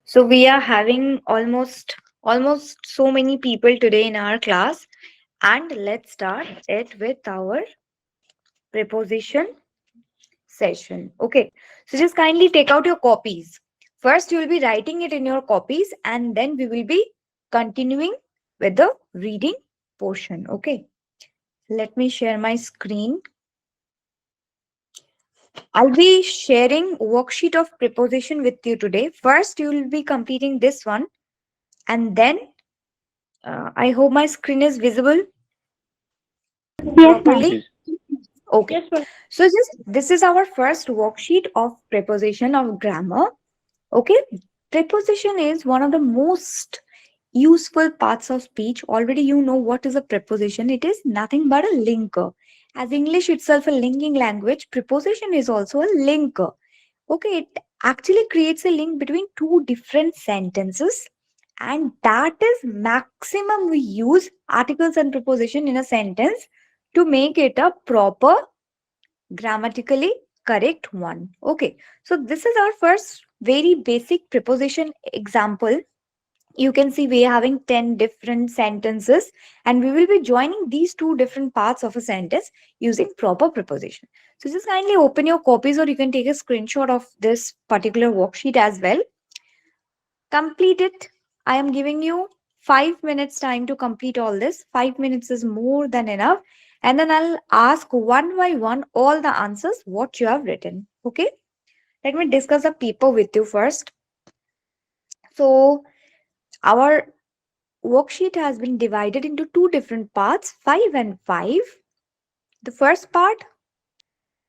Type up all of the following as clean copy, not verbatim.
So we are having almost so many people today in our class, and let's start it with our preposition session. Okay. So just kindly take out your copies. First you will be writing it in your copies, and then we will be continuing with the reading portion. Okay. Let me share my screen. I'll be sharing worksheet of preposition with you today. First you will be completing this one, and then I hope my screen is visible Yes, ma'am. properly. Okay. Yes, ma'am. So just this is our first worksheet of preposition of grammar. Okay. Preposition is one of the most useful parts of speech. Already you know what is a preposition. It is nothing but a linker. As English itself a linking language, preposition is also a linker. Okay, it actually creates a link between two different sentences, and that is maximum we use articles and preposition in a sentence to make it a proper grammatically correct one. Okay, so this is our first very basic preposition example. You can see we are having 10 different sentences, and we will be joining these two different parts of a sentence using proper preposition. So just kindly open your copies, or you can take a screenshot of this particular worksheet as well. Complete it. I am giving you 5 minutes time to complete all this. 5 minutes is more than enough. And then I'll ask one by one all the answers what you have written. Okay. Let me discuss the paper with you first. So our worksheet has been divided into two different parts, 5 and 5. The first part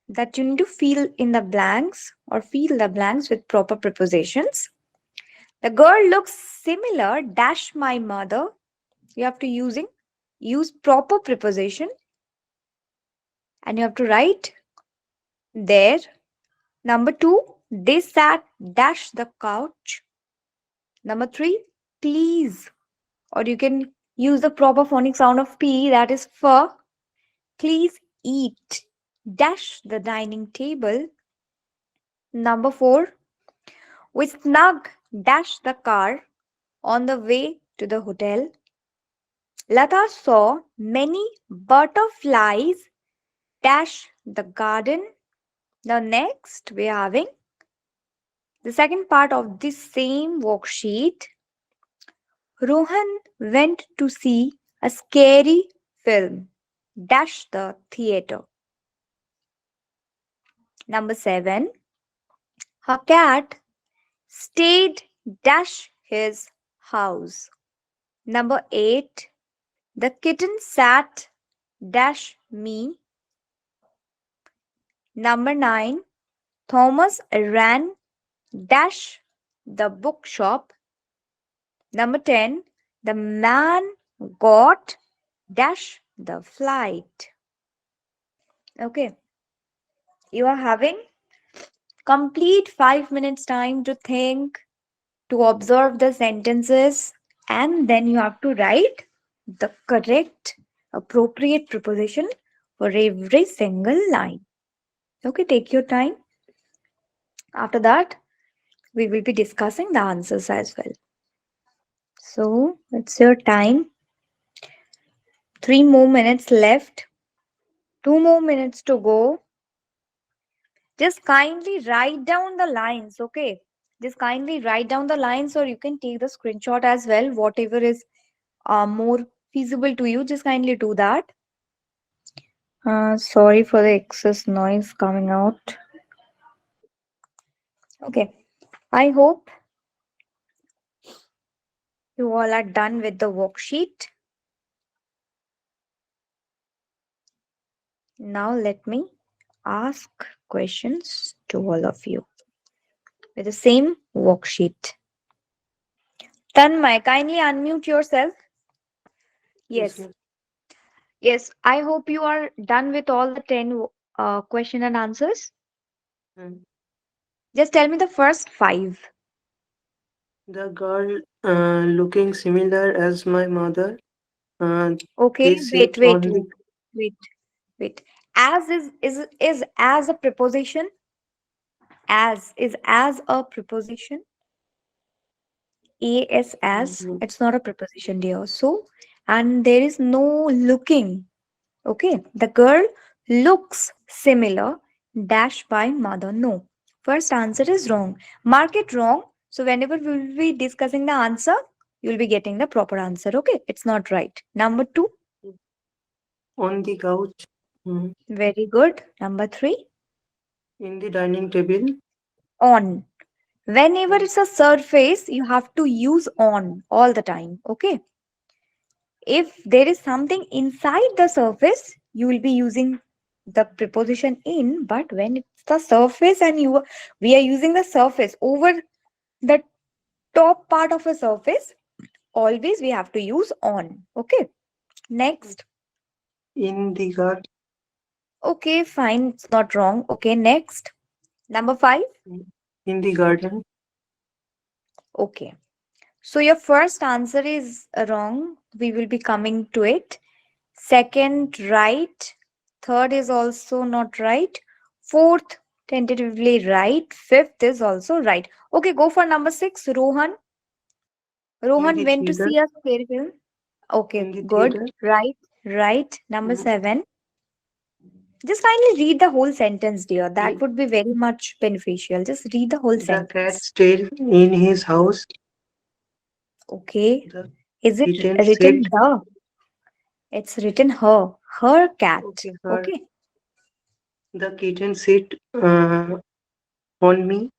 that you need to fill in the blanks or fill the blanks with proper prepositions. The girl looks similar dash my mother. You have to use proper preposition, and you have to write there. Number 2, they sat dash the couch. Number 3, please, or you can use the proper phonic sound of P, that is for. Please eat dash the dining table. Number 4, we snug dash the car on the way to the hotel. Lata saw many butterflies dash the garden. The next we are having the second part of this same worksheet. Rohan went to see a scary film dash the theater. Number 7, her cat stayed dash his house. Number 8, the kitten sat dash me. Number 9, Thomas ran dash the bookshop. Number 10, the man got dash the flight. Okay, you are having complete 5 minutes time to think, to observe the sentences, and then you have to write the correct appropriate preposition for every single line. Okay, take your time. After that, we will be discussing the answers as well. So it's your time. 3 more minutes left. 2 more minutes to go. Just kindly write down the lines, okay? Just kindly write down the lines, or you can take the screenshot as well, whatever is more feasible to you. Just kindly do that. Sorry for the excess noise coming out. Okay, I hope you all are done with the worksheet. Now let me ask questions to all of you with the same worksheet. Tanmay, kindly unmute yourself. Yes, Yes. ma'am. Yes, I hope you are done with all the 10 question and answers. Mm. Just tell me the first five. The girl looking similar as my mother. Uh, Okay, this is wait, only wait, wait. As is as a preposition. As is as a preposition. ASS, Mhm. it's not a preposition, dear. So, and there is no looking. Okay, the girl looks similar, dash by mother. No. First answer is wrong. Mark it wrong. So, whenever we will be discussing the answer, you'll be getting the proper answer. Okay, it's not right. Number two, On the couch. Mhm. very good. Number three, In the dining table. on. Whenever Mhm. it's a surface, you have to use on all the time. Okay, if there is something inside the surface, you will be using the preposition in, but when it's the surface and we are using the surface over the top part of a surface, always we have to use on. Okay, next. In the garden. Okay, fine, it's not wrong. Okay, next. Number five. In the garden. Okay, so your first answer is wrong. We will be coming to it. Second, right. Third is also not right. Fourth, tentatively right. Fifth is also right. Okay, go for number six. Rohan. In Rohan the went to theater. see a scary film. Okay, In the good. theater. Right. Right. Number Mhm. seven. Just kindly read the whole sentence, dear. That I- would be very much beneficial. Just read the whole The cat sentence. stayed in his house. Okay. The Is it kitten written sit. the? It's written her. Her cat. Okay, her. Okay. The kitten sit on me.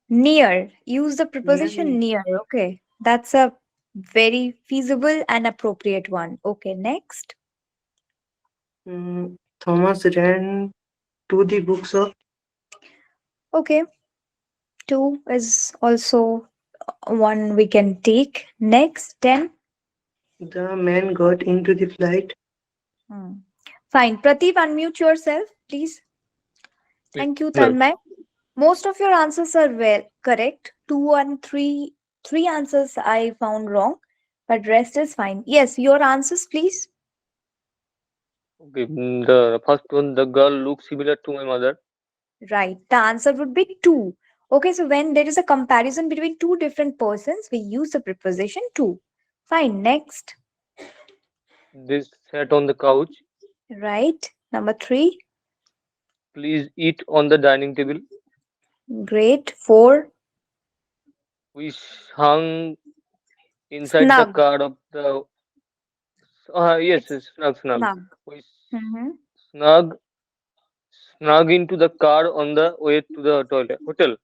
Near. Use the Near preposition me. near. Okay. That's a very feasible and appropriate one. Okay, next. Thomas ran to the bookshop. Okay. Two is also one we can take. Next, 10. The man got into the flight. Hmm. Fine. Prateep, unmute yourself, please. Yes, Thank you, ma'am. Tanmay. Most of your answers are well correct. Two and three, three answers I found wrong, but rest is fine. Yes, your answers, please. Okay, the first one, the girl looks similar to my mother. Right. The answer would be two. Okay, so when there is a comparison between two different persons, we use the preposition to. Fine. Next. They sat on the couch. Right. Number three. Please eat on the dining table. Great. Four. We hung inside the Snug. car of the. Yes, It's yes, snug, snug. snug. We Hmm. snug, snug into the car on the way to the toilet hotel.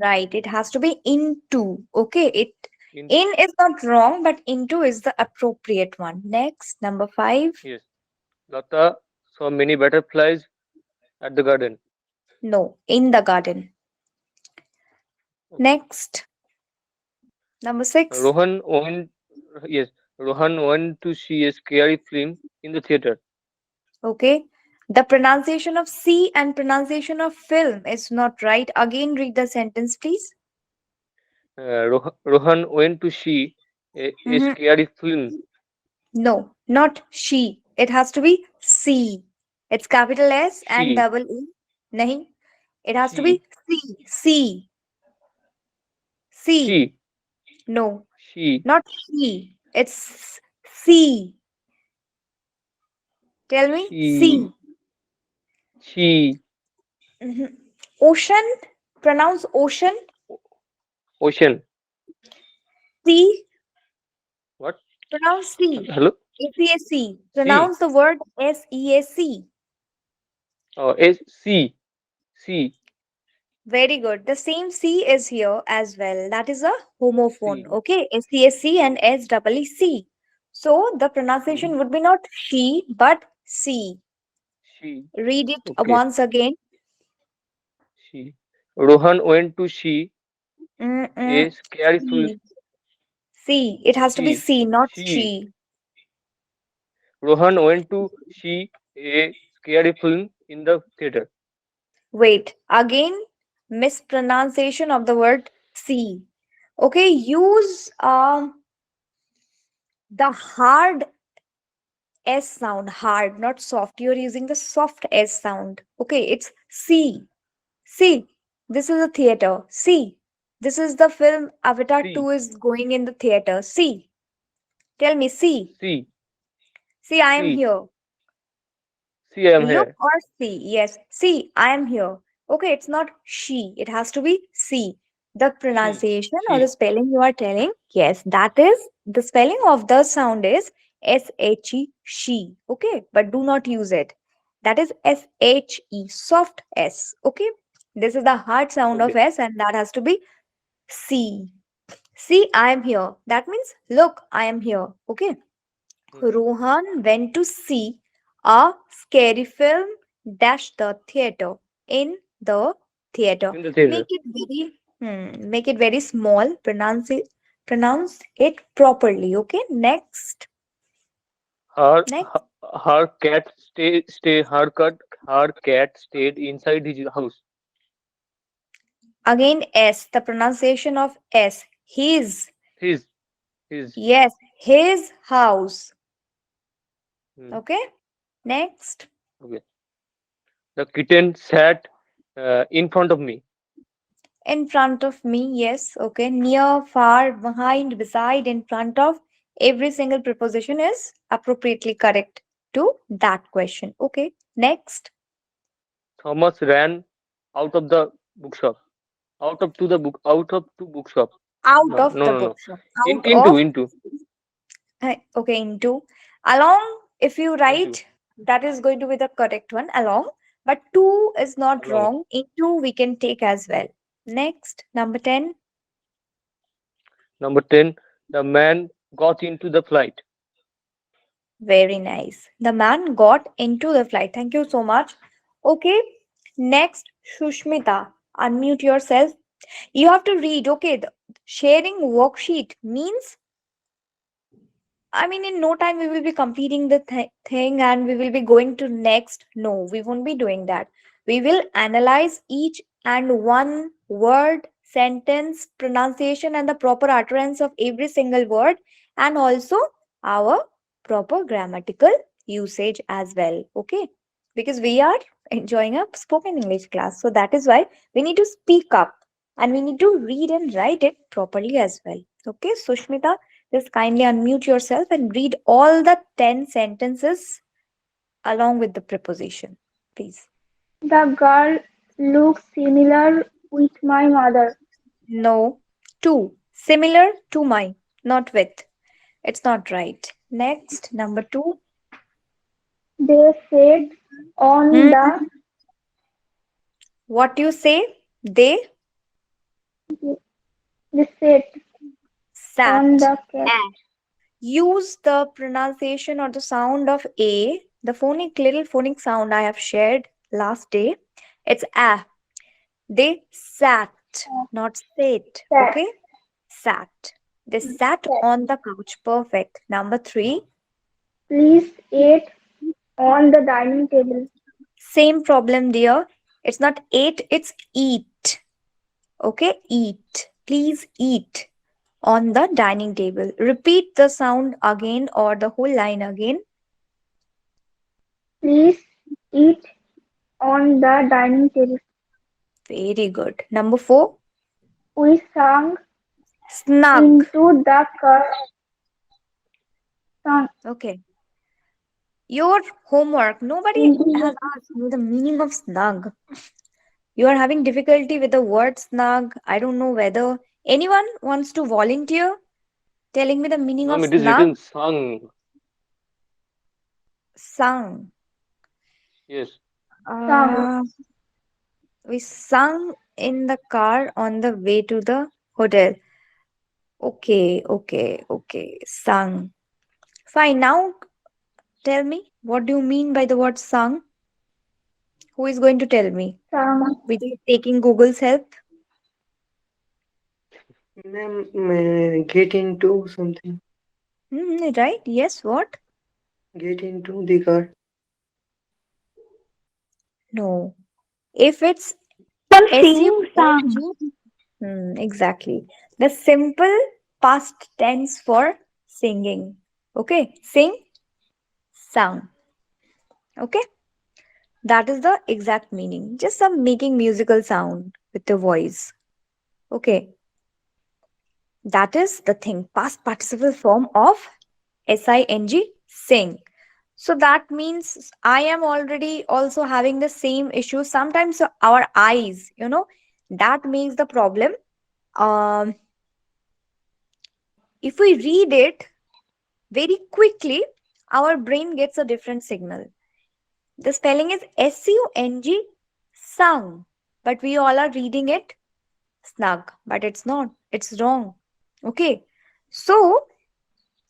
Right. It has to be into. Okay. In In is not wrong, but into is the appropriate one. Next. Number five. yes, Lata saw many butterflies at the garden. No. In the garden. Okay. Next. Number six. Rohan went. Yes, Rohan went to see a scary film in the theater. Okay. The pronunciation of C and pronunciation of film is not right. Again, read the sentence, please. Rohan went to see a Mhm. scary film. No, not she. It has to be C. It's capital S and She, double E. Nahi. It has to she, be C. C. C. she, No, she, not she. It's C. Tell me. she, C. she, Mhm. Ocean. Pronounce ocean. ocean. C. What? Pronounce C. Hello? S-E-A-C. C. Pronounce the word S-E-A-C. S C C Very good. The same C is here as well. That is a homophone. C Okay. S-E-A-C and S-E-E-C. So the C pronunciation would be not she, but C. she. Read it Okay. once again. She. Rohan went to see a Mm-mm. scary film. C. C. It has to be She. C, not She. she. Rohan went to see a scary film in the theater. Wait. Again, mispronunciation of the word C. Okay. Use the hard S sound, hard, not soft. You're using the soft S sound. Okay, it's C. C. This is a theater. C. This is the film Avatar C. 2 is going in the theater. See, tell me, see. C. See, I am C. here. C. I am Look here. or see. Yes. See, I am here. Okay, it's not she. It has to be see. The She. pronunciation or the She. spelling you are telling. Yes, that is the spelling of the sound is S-H-E, she. Okay, but do not use it. That is S-H-E, soft S. Okay, this is the hard sound of Okay. S, and that has to be see. See, I am here. That means, look, I am here. Okay. Hmm. Rohan went to see a scary film dash the theater in the theater. In the theater. Make it very small. Pronounce it properly. Okay. Next. Her, Next. her cat her cat stayed inside his house. Again S. The pronunciation of S. His. His. His. Yes. His house. Hmm. Okay. Next. Okay. The kitten sat in front of me. In front of me, yes. Okay. Near, far, behind, beside, in front of. Every single preposition is appropriately correct to that question. Okay. Next. Thomas ran out of the bookshop. Out of to bookshop. Out No, of no, the no, no. bookshop. In, Out of. into. Okay. Into. Along, if you Into. write, that is going to be the correct one. Along. But to is not Along. wrong. Into we can take as well. Next. Number 10. Number 10. The man got into the flight. Very nice. The man got into the flight. Thank you so much. Okay. Next, Shushmita, unmute yourself. You have to read. Okay. The sharing worksheet means, I mean, in no time we will be completing the thing and we will be going to next. No, we won't be doing that. We will analyze each and one word, sentence, pronunciation, and the proper utterance of every single word, and also our proper grammatical usage as well. Okay, because we are enjoying a spoken English class, so that is why we need to speak up and we need to read and write it properly as well. Okay, Sushmita, just kindly unmute yourself and read all the 10 sentences along with the preposition, please. The girl looks similar with my mother. No, to. Similar to my, not with. It's not right. Next, number two. They sat on Hmm. the What you say? They they sat on sat. the cat. Ah. Use the pronunciation or the sound of A, the phonic little phonic sound I have shared last day. It's A. They sat, not sat. Sat. Okay? Sat. They sat on the couch. Perfect. Number three. Please eat on the dining table. Same problem, dear. It's not ate, it's eat. Okay? Eat. Please eat on the dining table. Repeat the sound again or the whole line again. Please eat on the dining table. Very good. Number four. We sang Snug. into the car. Sang Okay. Your homework. Nobody into has asked me the meaning of snug. You are having difficulty with the word snug. I don't know whether anyone wants to volunteer telling me the meaning Ma'am, of it is snug. written sung. Sung. Yes. sang. Uh, we sung in the car on the way to the hotel. Okay, okay, okay. Sung. Fine. Now tell me, what do you mean by the word sung? Who is going to tell me? Sang. Without taking Google's help? Ma'am, get into something. Right? Yes. What? Get into the car. No. If it's People sing sang. SUNG, exactly. The simple past tense for singing. Okay. Sing, sung. Okay. That is the exact meaning. Just some making musical sound with the voice. Okay. That is the thing, past participle form of SING, sing. So that means I am already also having the same issue. Sometimes our eyes, that makes the problem. Um, if we read it very quickly, our brain gets a different signal. The spelling is SUNG, sung, but we all are reading it snug, but it's not. It's wrong. Okay. So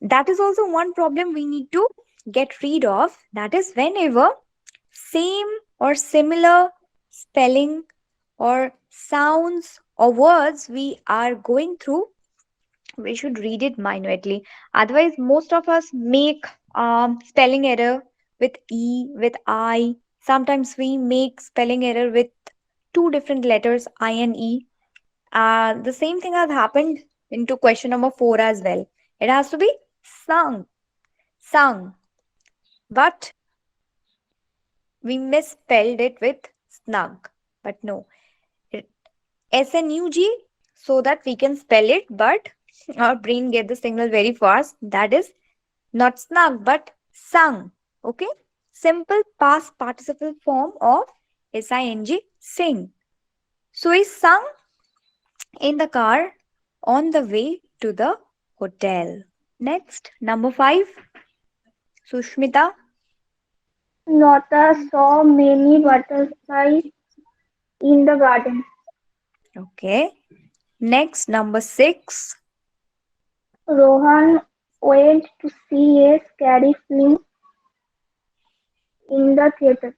that is also one problem we need to get rid of. That is whenever same or similar spelling or sounds or words we are going through, we should read it minutely. Otherwise, most of us make spelling error with E, with I. Sometimes we make spelling error with two different letters, I and E. The same thing has happened into question number 4 as well. It has to be sung, sung, but we misspelled it with snug. But no, it, SNUG, so that we can spell it, but our brain get the signal very fast. That is not snug, but sung. Okay? Simple past participle form of SING, sing. So he sung in the car on the way to the hotel. Next, number 5, Sushmita. Nota saw many butterflies in the garden. Okay. Next, number 6. Rohan went to see a scary film in the theater.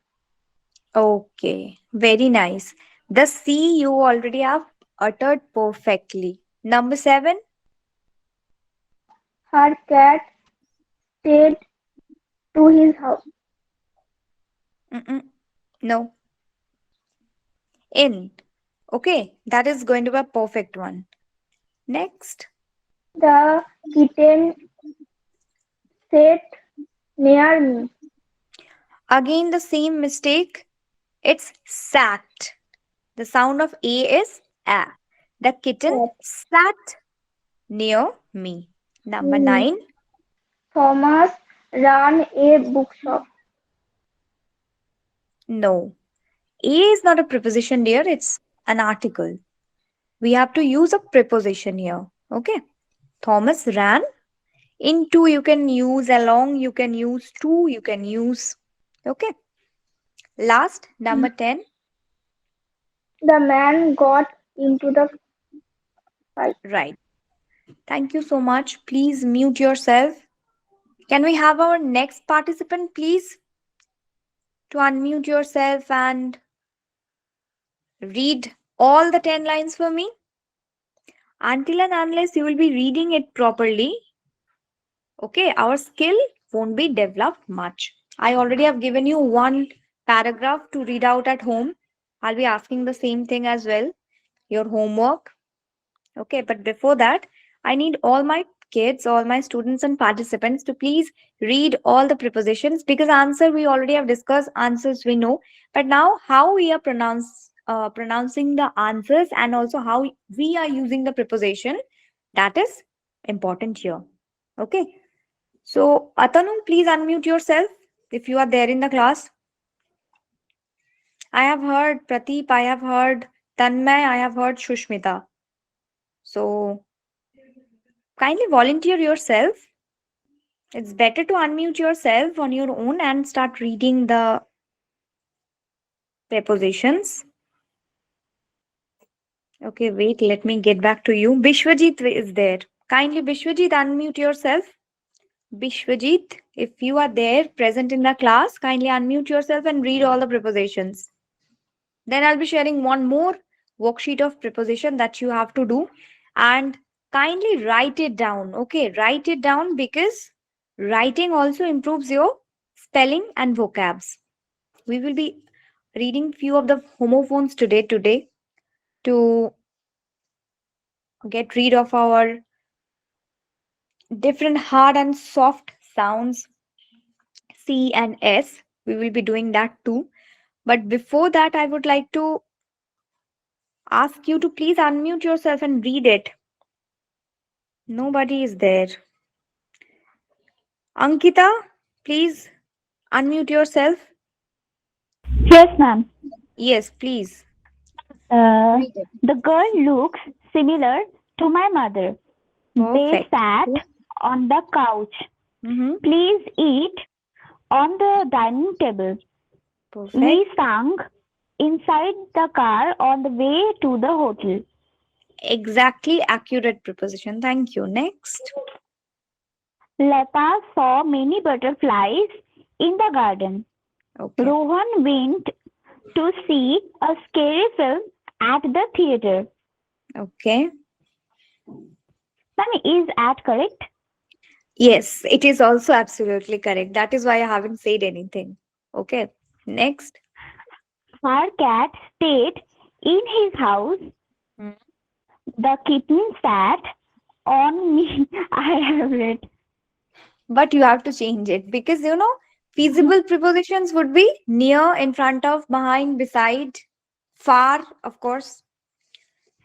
Okay. Very nice. The C you already have uttered perfectly. Number 7. Her cat stayed to his house. Mm-mm. No. In. Okay. That is going to be a perfect one. Next. The kitten sat near me. Again, the same mistake. It's sat. The sound of A is A. The kitten Sat sat near me. Number near me. 9. Thomas ran a bookshop. No. A is not a preposition, dear. It's an article. We have to use a preposition here. Okay. Thomas ran. Into you can use, along you can use, to you can use. Okay. Last, number 10. The man got into the fight. Right. Thank you so much. Please mute yourself. Can we have our next participant, please, to unmute yourself and read all the 10 lines for me? Until and unless you will be reading it properly, okay, our skill won't be developed much. I already have given you one paragraph to read out at home. I'll be asking the same thing as well, your homework. Okay, but before that, I need all my kids, all my students and participants to please read all the prepositions, because answer we already have discussed, answers we know, but now how we are pronouncing the answers and also how we are using the preposition, that is important here. Okay, so Atanu, please unmute yourself if you are there in the class. I have heard Pradeep, I have heard Tanmay, I have heard Shushmita. So kindly volunteer yourself. It's better to unmute yourself on your own and start reading the prepositions. Okay, wait, let me get back to you. Bishwajit is there. Kindly, Bishwajit, unmute yourself. Bishwajit, if you are there present in the class, kindly unmute yourself and read all the prepositions. Then I'll be sharing one more worksheet of preposition that you have to do. And kindly write it down. Okay, write it down, because writing also improves your spelling and vocabs. We will be reading few of the homophones today to get rid of our different hard and soft sounds, C and S. We will be doing that too. But before that, I would like to ask you to please unmute yourself and read it. Nobody is there. Ankita, please unmute yourself. Yes, ma'am. Yes, please. Uh, Read it. the girl looks similar to my mother. They Perfect. sat Okay. on the couch. Mm-hmm. Please eat on the dining table. We Perfect. sang inside the car on the way to the hotel. Exactly accurate preposition. Thank you. Next. Lata saw many butterflies in the garden. Okay. Rohan went to see a scary film at the theater. Okay. Ma'am, is that correct? Yes, it is also absolutely correct. That is why I haven't said anything. Okay. Next. Our cat stayed in his house. Mm. The kitten sat on me. I have read. But you have to change it because feasible prepositions would be near, in front of, behind, beside, far, of course.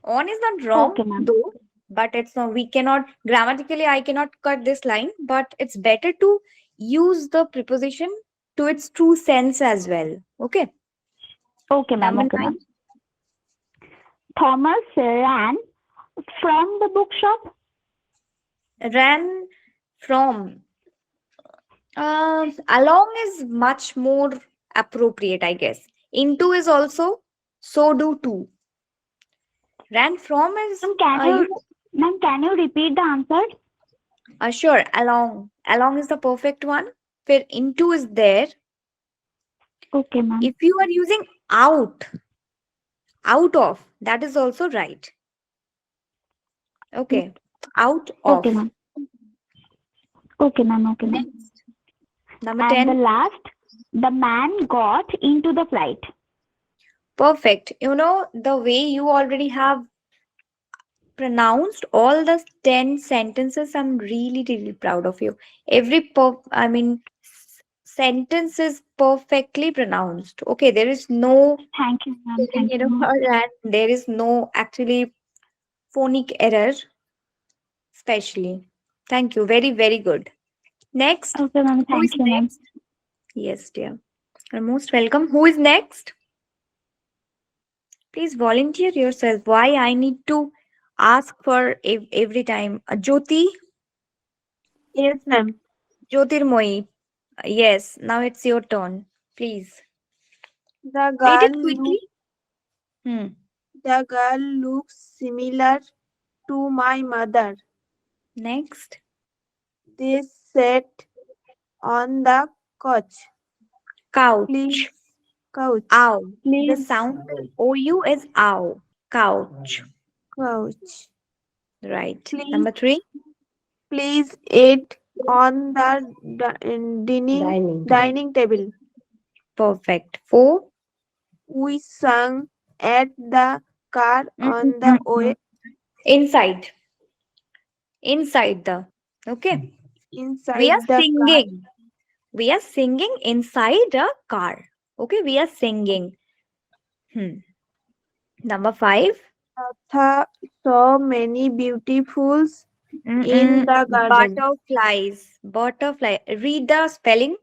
On is not wrong, Okay, ma'am. though, but it's not, we cannot, grammatically, I cannot cut this line, but it's better to use the preposition to its true sense as well. Okay. Okay, ma'am. Number Okay, nine, ma'am. Thomas ran from the bookshop. ran from. Along is much more appropriate, I guess. Into is also so do too. Ran from is, Ma'am, can you, ma'am, can you repeat the answer? sure, along. Along is the perfect one. Where into is there. Okay, ma'am. If you are using out, out of, that is also right. Okay. Out Okay, of. ma'am. Okay, ma'am. Okay, ma'am. Next. Number And the 10. last, the man got into the flight. Perfect. The way you already have pronounced all the 10 sentences, I'm really, really proud of you. Sentence is perfectly pronounced. Okay. There is no Thank you, ma'am. spelling Thank you, error ma'am. and there is no actually phonic error, especially. Thank you. Very, very good. Next. Okay, ma'am. Who is Thank you, ma'am. next? Yes, dear. You're most welcome. Who is next? Please volunteer yourself. Why I need to ask for every time? Jyoti, Yes, ma'am. Jyotirmoyi. Yes, now it's your turn. Please The read girl it look quickly. Hmm. the girl looks similar to my mother. Next. They sat on the couch. Please, Couch. couch. Ow. The Please, sound OU is ow. Couch. couch. Right. Please, Number three. please eat on the dining table. Perfect. Four. We sang at the car on the Mm-mm-mm-mm. way Inside. Inside the. Okay. We are inside the car. singing. We are singing inside a car. Okay. We are singing. Hmm. Number five. Ratha saw many beautifuls in Mm-mm. the garden. Butterflies. Butterfly. Read the spelling.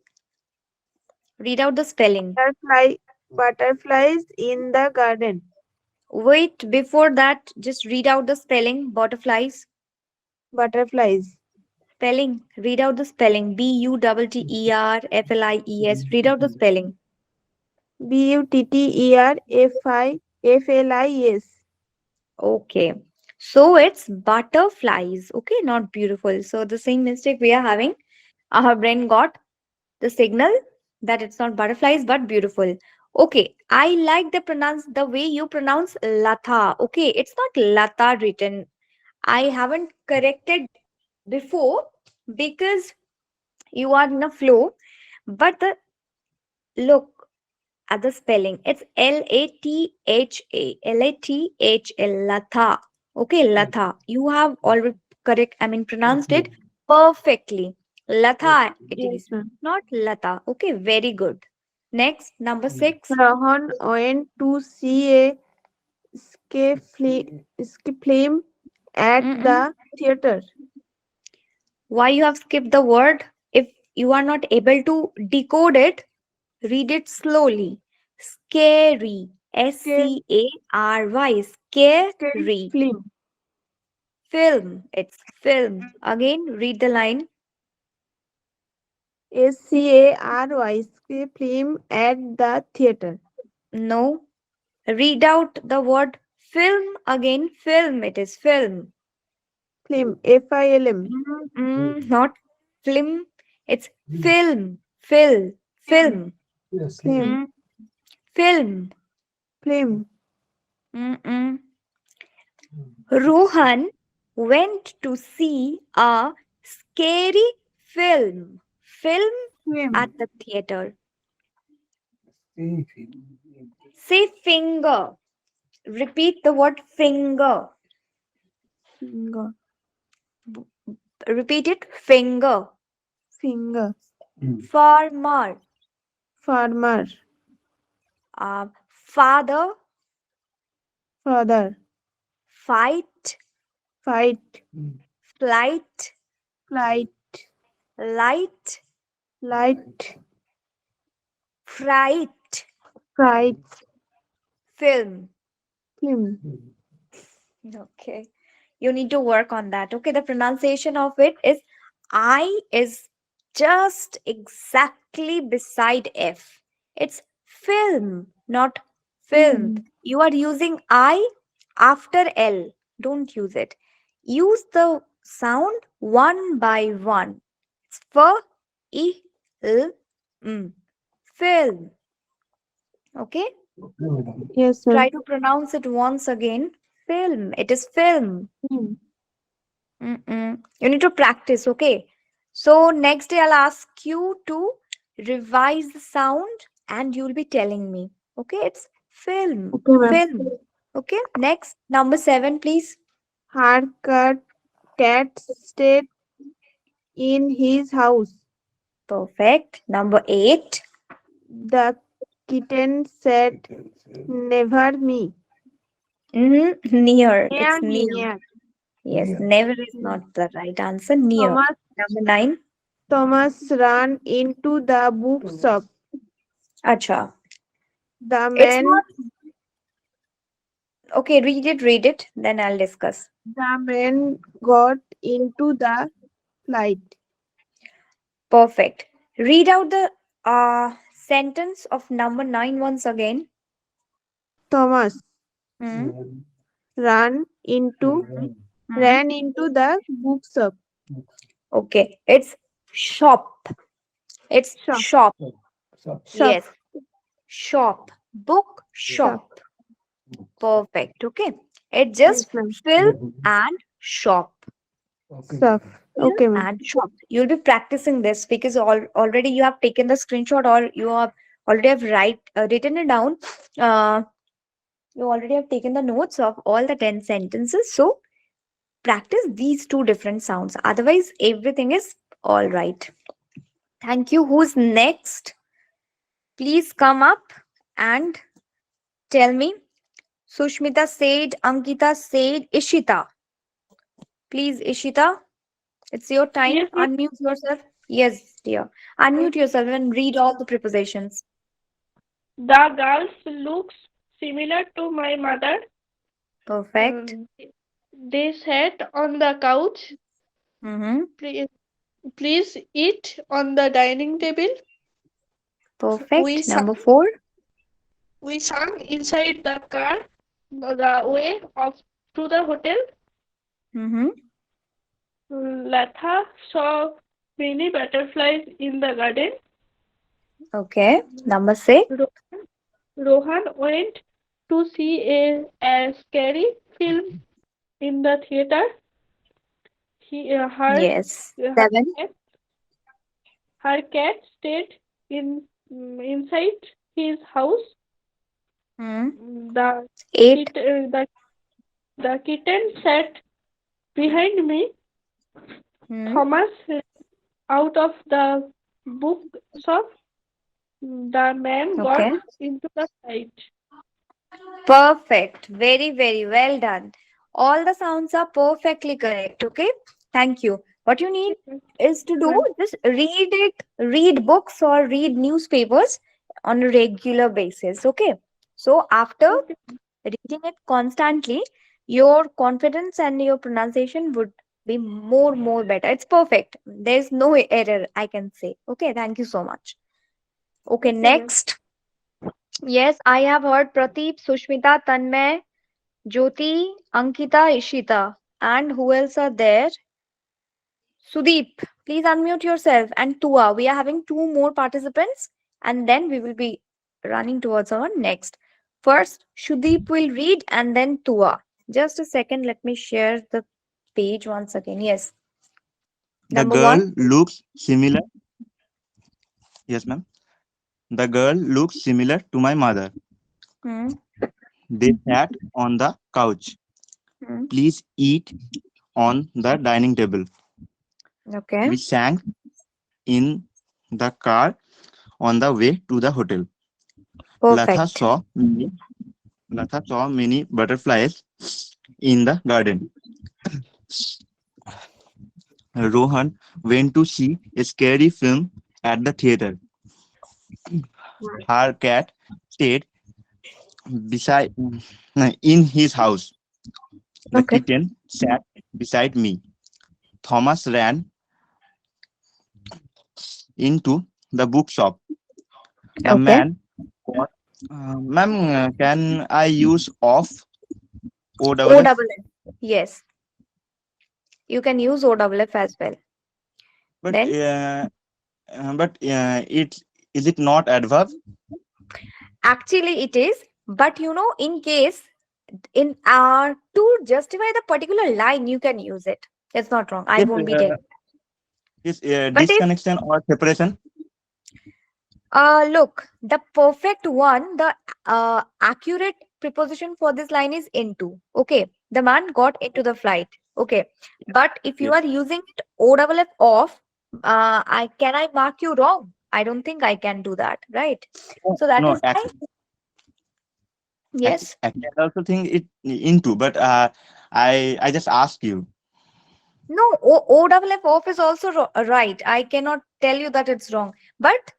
Read out the spelling. Butterfly, butterflies in the garden. Wait, before that, just read out the spelling. Butterflies. Butterflies. Spelling. Read out the spelling. Butterflies. Read out the spelling. Butterflies. Okay. So it's butterflies. Okay, not beautiful. So the same mistake we are having. Our brain got the signal that it's not butterflies but beautiful. Okay, I like the way you pronounce Latha. Okay, it's not Lata written. I haven't corrected before because you are in a flow. But the look at the spelling, it's Latha. Latha. Okay, Latha. You have already correct. Pronounced it perfectly. Latha it Yes, is, ma'am. not Lata. Okay, very good. Next, number six. Rohan went to see a escape film at Mm-mm. the theater. Why you have skipped the word? If you are not able to decode it, read it slowly. Scary. Scary, Scary. scary Scary. film. Film. It's film. Again, read the line. Scary film at the theater. No. Read out the word film again. Film. It is film. Film, Film. Not film. It's film. Film. Film, Mm, film. film, Mm-mm. Rohan went to see a scary film. Film at film, the theater. Say finger. Repeat the word finger. finger, Repeat it. Finger. finger, Farmer. farmer, Father. father, Fight. fight, Flight. flight, Light. light, Fright. fright, Film. film. Okay. You need to work on that. Okay. The pronunciation of it is I is just exactly beside F. It's film, not film. Film. You are using I after L. Don't use it. Use the sound one by one. It's F, I, L, M. Film. Okay. Yes, Try ma'am. to pronounce it once again. Film. It is film. Film. You need to practice, okay? So next day I'll ask you to revise the sound and you'll be telling me. Okay, it's film. Okay, ma'am. Film. Okay, next, number 7, please. Her cat stayed in his house. Perfect. Number 8. The kitten said, never me. Near. Near It's me, near. near. Yes, never is not the right answer. Near. Thomas, Number 9. Thomas ran into the bookshop. Acha. The It's man, not. Okay, read it. Then I'll discuss. the man got into the flight. Perfect. Read out the sentence of number 9 once again. Thomas Hmm. ran into Hmm. ran into the bookshop. Okay, it's shop. It's Shop, shop. shop, Yes, shop. Book shop. shop. Perfect. Okay, it's Yes, just ma'am. film and shop. Shop. Film Okay, ma'am. and shop. You'll be practicing this because already you have taken the screenshot or you have already have written it down. Uh, you already have taken the notes of all the 10 sentences. So practice these two different sounds. Otherwise, everything is all right. Thank you. Who's next? Please come up and tell me. Sushmita said, Ankita said, Ishita. Please, Ishita, it's your time. Yes, yes. Unmute yourself. Yes, dear. Unmute yourself and read all the prepositions. The girls looks similar to my mother. Perfect. They sat on the couch. Mm-hmm. Please, please eat on the dining table. We Perfect. sang, Number 4. we sang inside the car the way of to the hotel. Mm-hmm. Latha saw many butterflies in the garden. Okay. Number 6. Rohan went to see a scary film in the theater. He, Yes. her 7. cat, her cat stayed inside his house. Mm. The 8. kit, the kitten sat behind me. Mm. Thomas out of the bookshop. The man got Okay. into the fight. Perfect. Very, very well done. All the sounds are perfectly correct. Okay. Thank you. What you need is to do Ma'am. just read books or read newspapers on a regular basis. Okay. So after Okay. reading it constantly, your confidence and your pronunciation would be more better. It's perfect. There's no error, I can say. Okay, thank you so much. Okay, Okay, ma'am. next. Yes, I have heard Prateep, Sushmita, Tanmay, Jyoti, Ankita, Ishita. And who else are there? Sudeep, please unmute yourself. And Tua, we are having two more participants, and then we will be running towards our next. First, Sudeep will read, and then Tua. Just a second, let me share the page once again. Yes, The number one. girl looks similar. Yes, ma'am. The girl looks similar to my mother. Hmm, They sat on the couch. hmm. Please eat on the dining table. Okay, We sang in the car on the way to the hotel. Latha perfect. saw many, Latha saw many butterflies in the garden. Rohan went to see a scary film at the theater. Her cat stayed beside in his house. The Okay, kitten sat beside me. Thomas ran into the bookshop. The okay. man got, ma'am, can I use off O O double F? double F. Yes, you can use O double F as well. But Then it is it not adverb? actually it is, but in case in to justify the particular line, you can use it. It's not wrong. I Yes, won't be telling. is But if disconnection or separation? look, the perfect one, the accurate preposition for this line is into. Okay, the man got into the flight. Okay, but if you Yes. are using it O double F off, I mark you wrong? I don't think I can do that, right? No, So that no, is why yes. actually, I also think it into, but I just ask you. No, O double F off is also right. I cannot tell you that it's wrong. But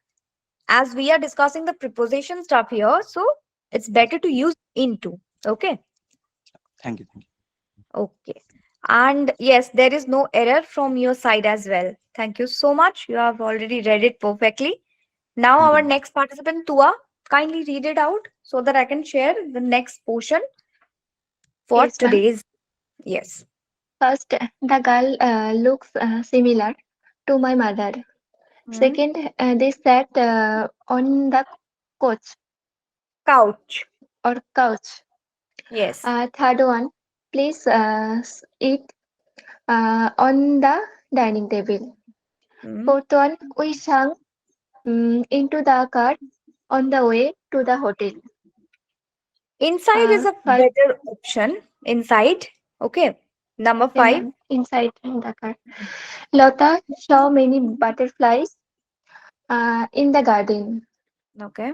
as we are discussing the preposition stuff here, so it's better to use into. Okay. Thank you. Thank you. Okay. And yes, there is no error from your side as well. Thank you so much. You have already read it perfectly. Now, Thank you, our ma'am. next participant, Tua, kindly read it out so that I can share the next portion for Yes, ma'am. today's. Yes. First, the girl looks similar to my mother. Hmm. Second, they sat on the couch Couch. or couch. Yes. Third one, please eat on the dining table. Hmm. Fourth one, we sang into the car on the way to the hotel. Inside is a Five, better option. Inside. Okay. Number okay, five. ma'am, inside the car. Lota saw many butterflies in the garden. Okay.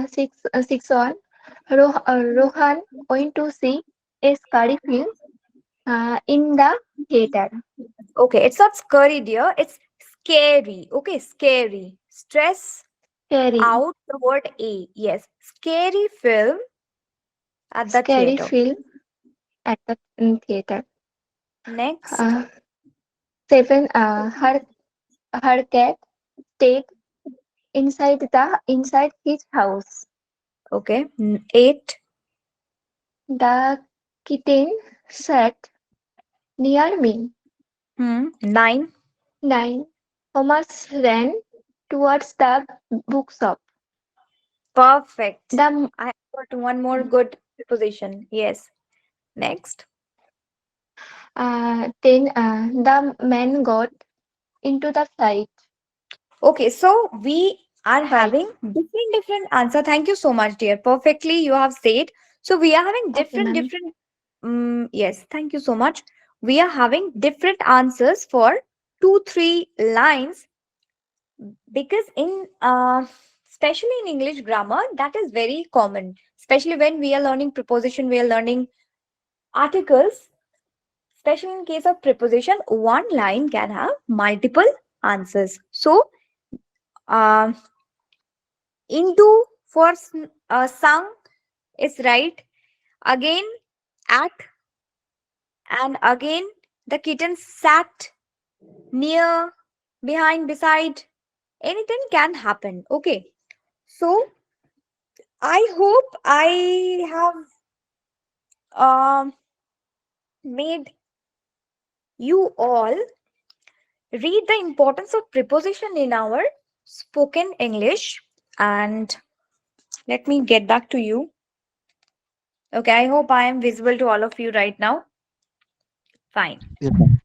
Six on. Rohan went to see a scary film in the theater. Okay. It's not scary, dear. It's scary. Okay. Scary. Stress Scary, out the word A. Yes. Scary film at the scary theater. film at the theater. Next. Uh, seven. Her cat stayed inside his house. Okay. Eight. The kitten sat near me. Nine. Nine. Thomas ran towards the bookshop. Perfect. The I got one more good preposition. Yes. Next. then the man got into the Okay, so we are flight. having different answer. Thank you so much, dear. Perfectly, you have said. So we are having Okay, ma'am. different. Yes, thank you so much. We are having different answers for two, three lines because especially in English grammar, that is very common. Especially when we are learning preposition, we are learning articles. especially in case of preposition, one line can have multiple answers. So, um, into for sung is right. Again, at, and again, the kitten sat near, behind, beside. Anything can happen. Okay. So, I hope I have made you all read the importance of preposition in our spoken English. And let me get back to you. Okay, I hope I am visible to all of you right now. Fine. Yes, ma'am.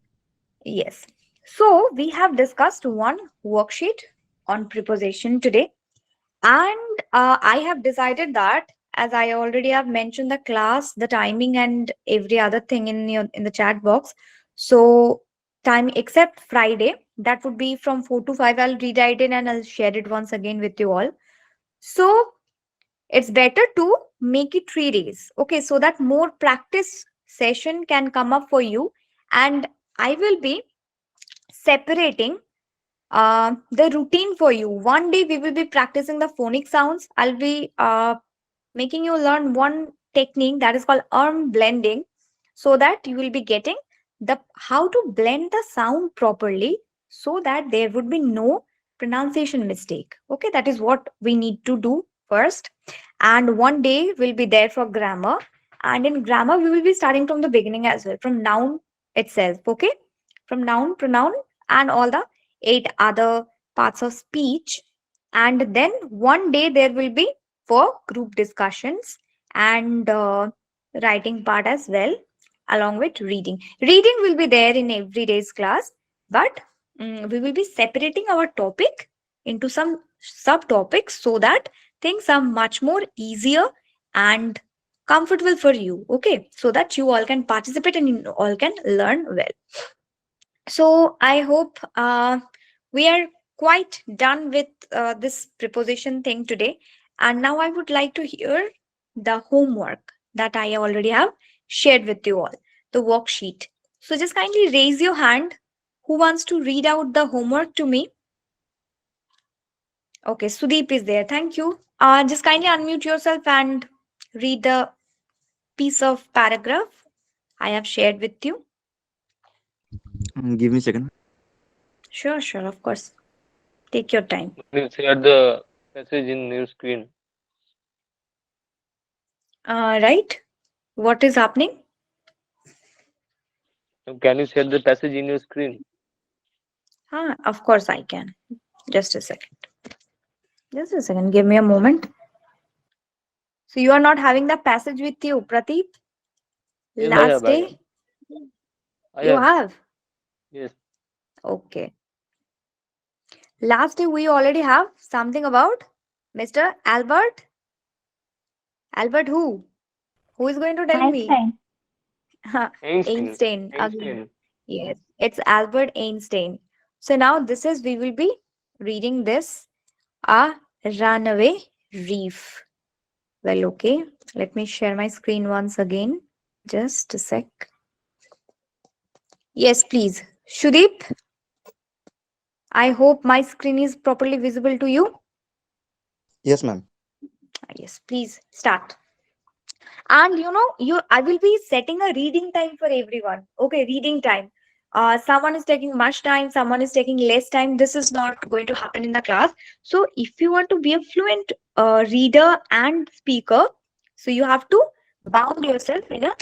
Yes. So we have discussed one worksheet on preposition today. And I have decided that, as I already have mentioned the class, the timing, and every other thing in the chat box. So time except Friday, that would be from 4 to 5. I'll rewrite it and I'll share it once again with you all. So it's better to make it 3 days, okay, so that more practice session can come up for you. And I will be separating the routine for you. One day we will be practicing the phonic sounds. I'll be making you learn one technique that is called arm blending, so that you will be getting the how to blend the sound properly, so that there would be no pronunciation mistake. Okay, that is what we need to do first. And one day will be there for grammar, and in grammar we will be starting from the beginning as well, from noun itself. Okay, from noun, pronoun, and all the 8 other parts of speech. And then one day there will be for group discussions and writing part as well, along with reading. Reading will be there in every day's class, but we will be separating our topic into some subtopics, so that things are much more easier and comfortable for you. Okay, so that you all can participate and you all can learn well. So I hope we are quite done with this preposition thing today. And now I would like to hear the homework that I already have shared with you all, the worksheet. So just kindly raise your hand. Who wants to read out the homework to me? Okay, Sudeep is there. Thank you. Just kindly unmute yourself and read the piece of paragraph I have shared with you. Give me a second. Sure, sure, of course. Take your time. Can you share the passage in your screen? Right? What is happening? Can you share the passage in your screen? Of course I can. Just a second. Just a second. Give me a moment. So you are not having the passage with you, Prateep? Yes, Last day I you have. have. Yes. Okay. Last day we already have something about Mr. Albert. Albert who? Who is going to tell me? Einstein. Einstein. Einstein again. Einstein. Yes, it's Albert Einstein. So now this is, we will be reading this, a runaway reef. Well, okay. Let me share my screen once again. Just a sec. Yes, please. Shudeep, I hope my screen is properly visible to you. Yes, ma'am. Yes, please start. And I will be setting a reading time for everyone. Okay, reading time. Someone is taking much time, someone is taking less time. This is not going to happen in the class. So if you want to be a fluent reader and speaker, so you have to bound yourself in a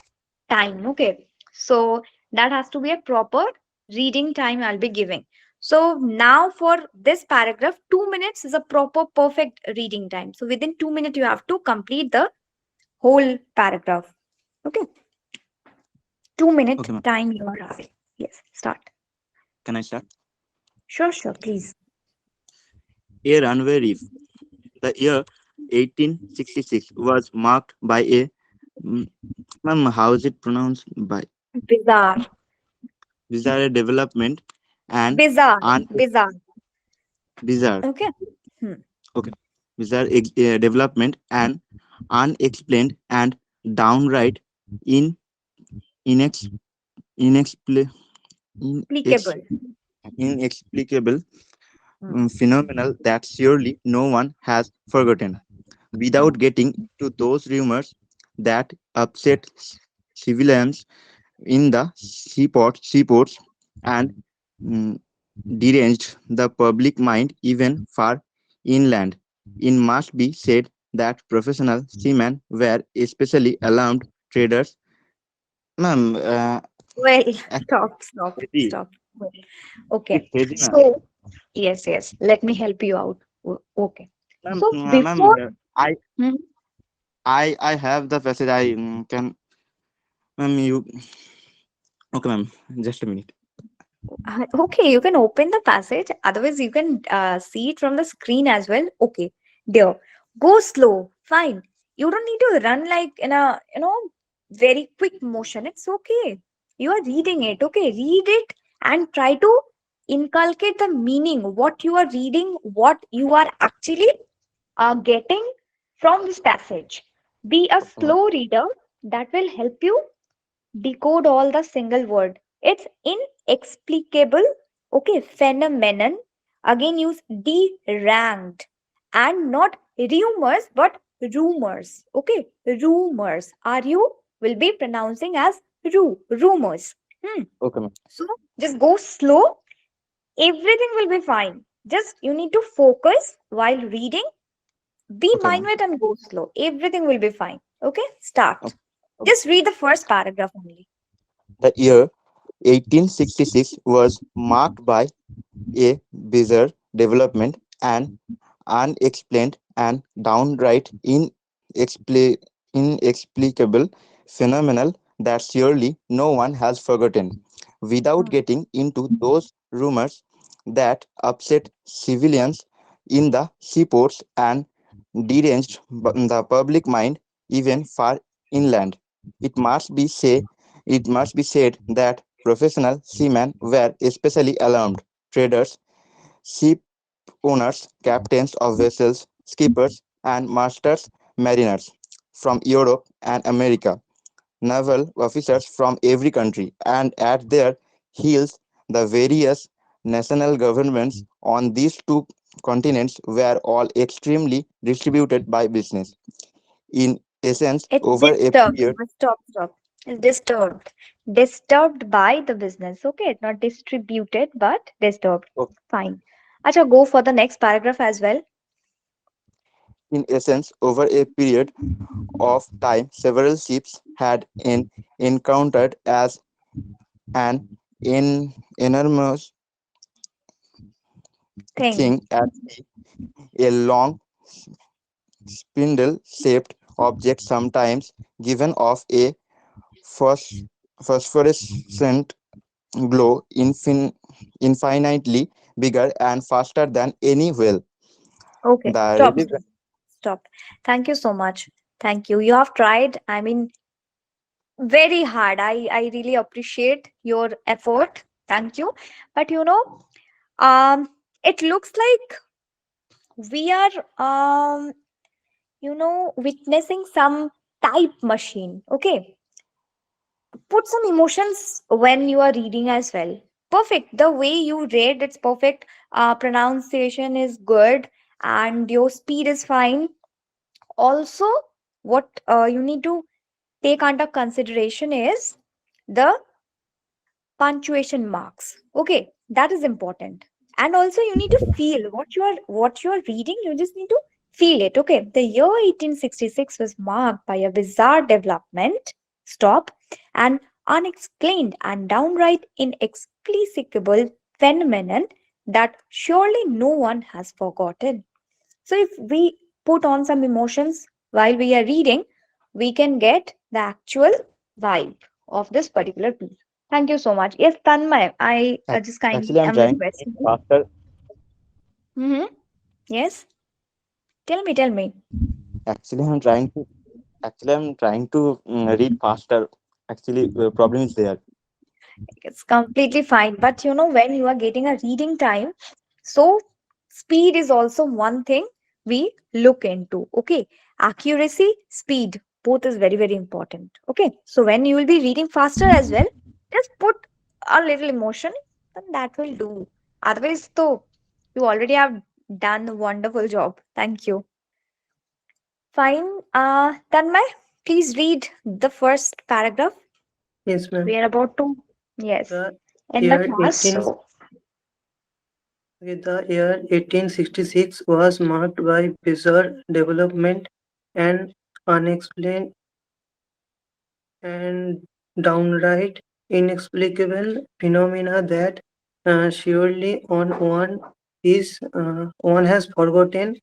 time. Okay, so that has to be a proper reading time I'll be giving. So now for this paragraph, 2 minutes is a proper perfect reading time. So within 2 minutes you have to complete the whole paragraph. Okay, 2 minute Okay, ma'am. time you are having. Yes, start. Can I start? Sure, sure, please. A runway reef. The year 1866 was marked by a ma'am, how is it pronounced? By Bizarre. bizarre development and Bizarre. un Bizarre. bizarre Okay. Hmm. okay bizarre development and unexplained and downright in inex inexpli- inex- Applicable. inexplicable Hmm. phenomenon that surely no one has forgotten. Hmm. Without getting into those rumors that upset civilians in the seaports and mm, deranged the public mind even far inland. It must be said that professional seamen were especially alarmed traders. Ma'am, Well, stop, stop, actually, stop. Well, it's okay. crazy, ma'am. So, yes, yes. Let me help you out. Okay. Ma'am, So, ma'am, before. I, Mhm. I have the passage. I can, ma'am. You okay, ma'am? Just a minute. Okay, you can open the passage. Otherwise, you can see it from the screen as well. Okay, there. Go slow. Fine. You don't need to run like in a very quick motion. It's okay. You are reading it. Okay, read it and try to inculcate the meaning. What you are reading. What you are actually getting from this passage. Be a Okay, ma'am. slow reader. That will help you decode all the single word. It's inexplicable. Okay, phenomenon. Again, use de-ranked and not rumors but rumors. Okay, rumors. You will be pronouncing as rumors. Hmm. Okay, ma'am. So just go slow. Everything will be fine. Just you need to focus while reading. Be Okay, ma'am. mindful and go slow. Everything will be fine. Okay, start. Okay. Okay. Just read the first paragraph only. The year 1866 was marked by a bizarre development, an unexplained and downright inexplicable phenomenon that surely no one has forgotten. Without Hmm. getting into those rumors that upset civilians in the seaports and deranged the public mind even far inland, it must be say it must be said that professional seamen were especially alarmed. Traders, ship owners, captains of vessels, skippers, and masters mariners from Europe and America, naval officers from every country, and at their heels, the various national governments on these two continents were all extremely distributed by business. In essence, It's over a disturbed. period, Stop, stop. It's disturbed. Disturbed by the business. Okay, not distributed, but disturbed. of, Fine. Acha, go for the next paragraph as well. in essence, over a period of time, several ships had encountered as an enormous Thing. thing at sea, a long spindle-shaped object sometimes given off a phos- phosphorescent glow infinitely bigger and faster than any whale. Okay, The stop, relevant stop, stop. Thank you so much. Thank you. You have tried, I mean, very hard. I really appreciate your effort. Thank you. But um, it looks like we are witnessing some type machine. Okay, put some emotions when you are reading as well. Perfect, the way you read, it's perfect. Pronunciation is good and your speed is fine. Also, what you need to take under consideration is the punctuation marks. Okay, that is important. And also you need to feel what you are reading. You just need to feel it. Okay, the year 1866 was marked by a bizarre development. Stop. An unexplained and downright inexplicable phenomenon that surely no one has forgotten. So if we put on some emotions while we are reading, we can get the actual vibe of this particular piece. Thank you so much. Yes, Tanmay, I just actually kindly I'm am trying to read requesting you. faster. Mm-hmm. Yes, tell me, tell me. Actually, I'm trying to read faster. Actually, problem is there. It's completely fine. But when you are getting a reading time, so speed is also one thing we look into. Okay, accuracy, speed, both is very, very important. Okay, so when you will be reading faster as well, Just put a little emotion, then that will do. Otherwise, though, you already have done a wonderful job. Thank you. Fine. Tanmay, please read the first paragraph. Yes, ma'am. We are about to, yes, The end the year class. 18 the year 1866 was marked by bizarre development and unexplained and downright inexplicable phenomena that surely one has forgotten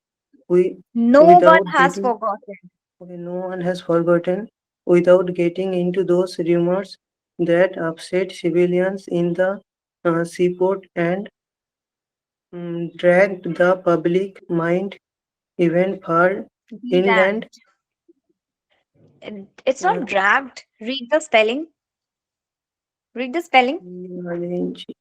we No one without has getting forgotten. okay, no one has forgotten without getting into those rumors that upset civilians in the seaport and dragged the public mind even far Reran. inland. It's uh, not dragged. Read the spelling. Read the spelling.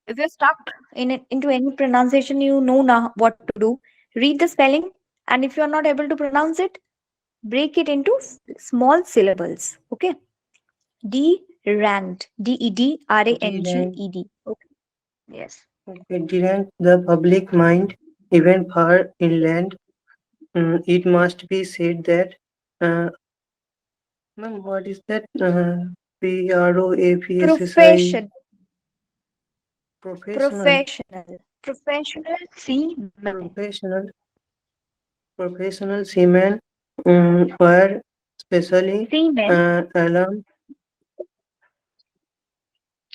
If you're stuck into any pronunciation, you know now what to do. Read the spelling, and if you're not able to pronounce it, break it into small syllables. Okay. Deranged. deranged, Deranged. Okay. Yes. okay, deranged the public mind even far inland. It must be said that, uh, ma'am, what is that? PROAPSSI Profession. professional, Professional. Professional seaman. professional, professional seamen were specially Seaman, alarmed,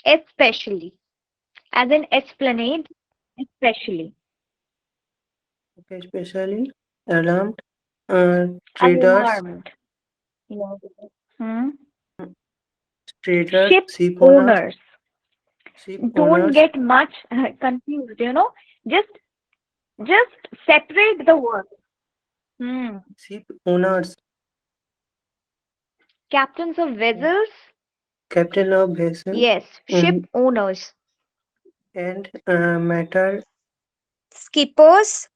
especially. As in esplanade, especially. okay, specially alarmed uh, traders, Alarmed. Yes. Hmm. traders, Ship ship owners, owners. ship Don't owners, get much confused. Just just separate the word. Hmm. ship owners, Captains of vessels. captain of vessel, Yes. Ship um, owners. and matter, Skippers.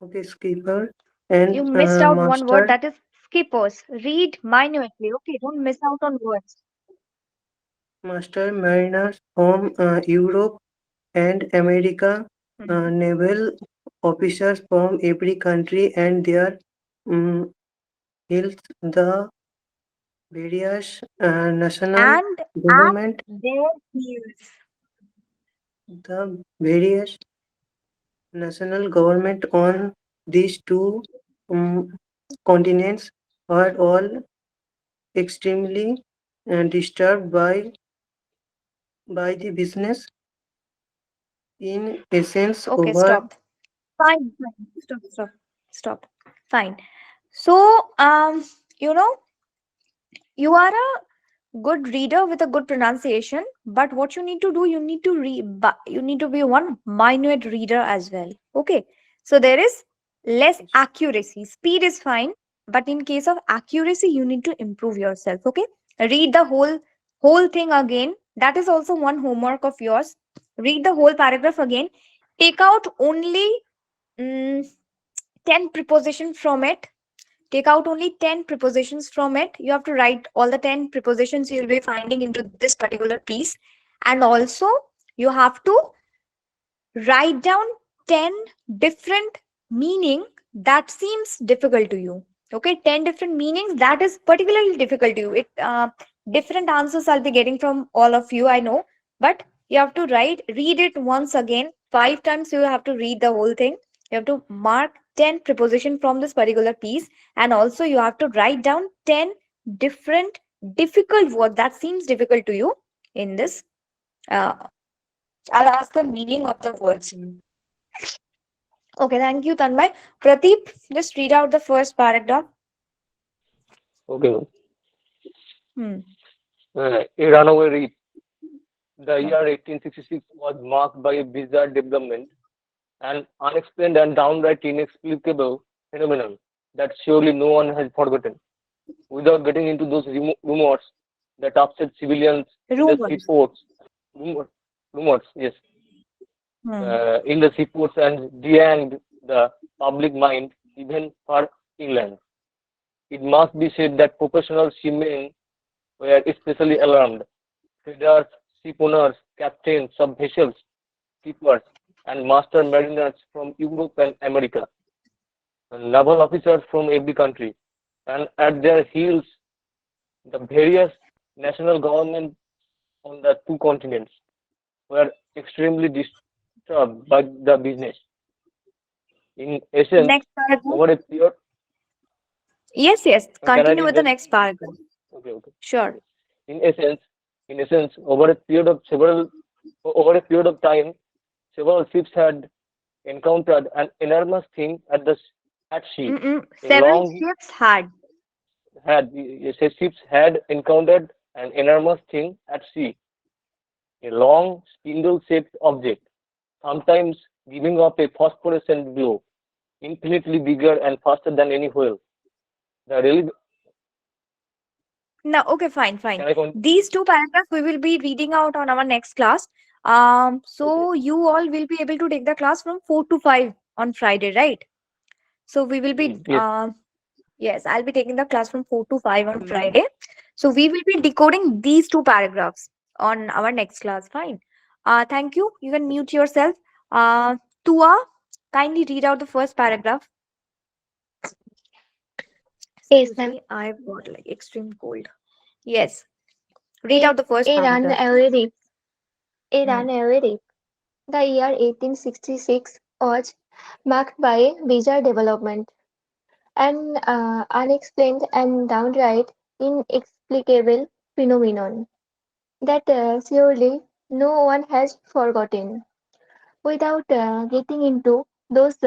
okay, skipper You and missed out one word, master, that is skippers. Read minutely. Okay. Don't miss out on words. master mariners from Europe and America, Mhm. naval officers from every country and their um, hills, the various national And at government, their heels. the various national government on these two um, continents are all extremely disturbed by the business in essence Okay. over Stop. Fine. Fine. Stop. Stop. Stop. Fine. So, you know, you are a good reader with a good pronunciation, but what you need to do, you need to read, you need to be one minute reader as well. Okay. So there is less accuracy. Speed is fine, but in case of accuracy, you need to improve yourself. Okay. Read the whole thing again. That is also one homework of yours. Read the whole paragraph again. Take out only mm, 10 preposition from it. Take out only 10 prepositions from it. You have to write all the 10 prepositions you'll be finding into this particular piece. And also, you have to write down 10 different meaning that seems difficult to you. Okay, 10 different meanings that is particularly difficult to you. Different answers I'll be getting from all of you, I know, but you have to read it once again. 5 times you have to read the whole thing. You have to mark 10 preposition from this particular piece, and also you have to write down 10 different difficult words that seems difficult to you in this. Uh, I'll ask the meaning of the words. Okay, thank you, Tanmay. Pradeep, just read out the first paragraph. Okay. Hmm. A runaway reef. The year 1866 was marked by a bizarre development, an unexplained and downright inexplicable phenomenon that surely no one has forgotten. Without getting into those rumors that upset civilians in the Rumors. seaports, rumors, rumors, yes, Hmm. in the seaports and beyond the public mind, even for England. It must be said that professional seamen were especially alarmed. traders, ship owners, captains of vessels, keepers, and master mariners from Europe and America, and naval officers from every country. And at their heels, the various national governments on the two continents were extremely disturbed by the business. In essence, Next paragraph. over a period, Yes, yes. can I Continue read with the that? next paragraph. Okay, okay, Sure. okay. In essence, over a period of time, several ships had encountered an enormous thing at sea. A Several long ships had. had ships had encountered an enormous thing at sea, a long spindle-shaped object, sometimes giving off a phosphorescent glow, infinitely bigger and faster than any whale. The really No, okay, fine, fine. can I con- These two paragraphs we will be reading out on our next class. Okay. So you all will be able to take the class from 4 to 5 on Friday, right? So we will be, Yes. yes, I'll be taking the class from 4 to 5 on Friday. So we will be decoding these two paragraphs on our next class. Fine. Thank you. You can mute yourself. Tua, kindly read out the first paragraph. Yes, Excuse ma'am. me, I've got like extreme cold. Yes, read A, out the first a run paragraph. away reef. A Hmm. run away reef. The year 1866 was marked by bizarre development, an unexplained and downright inexplicable phenomenon that surely no one has forgotten. Without getting into those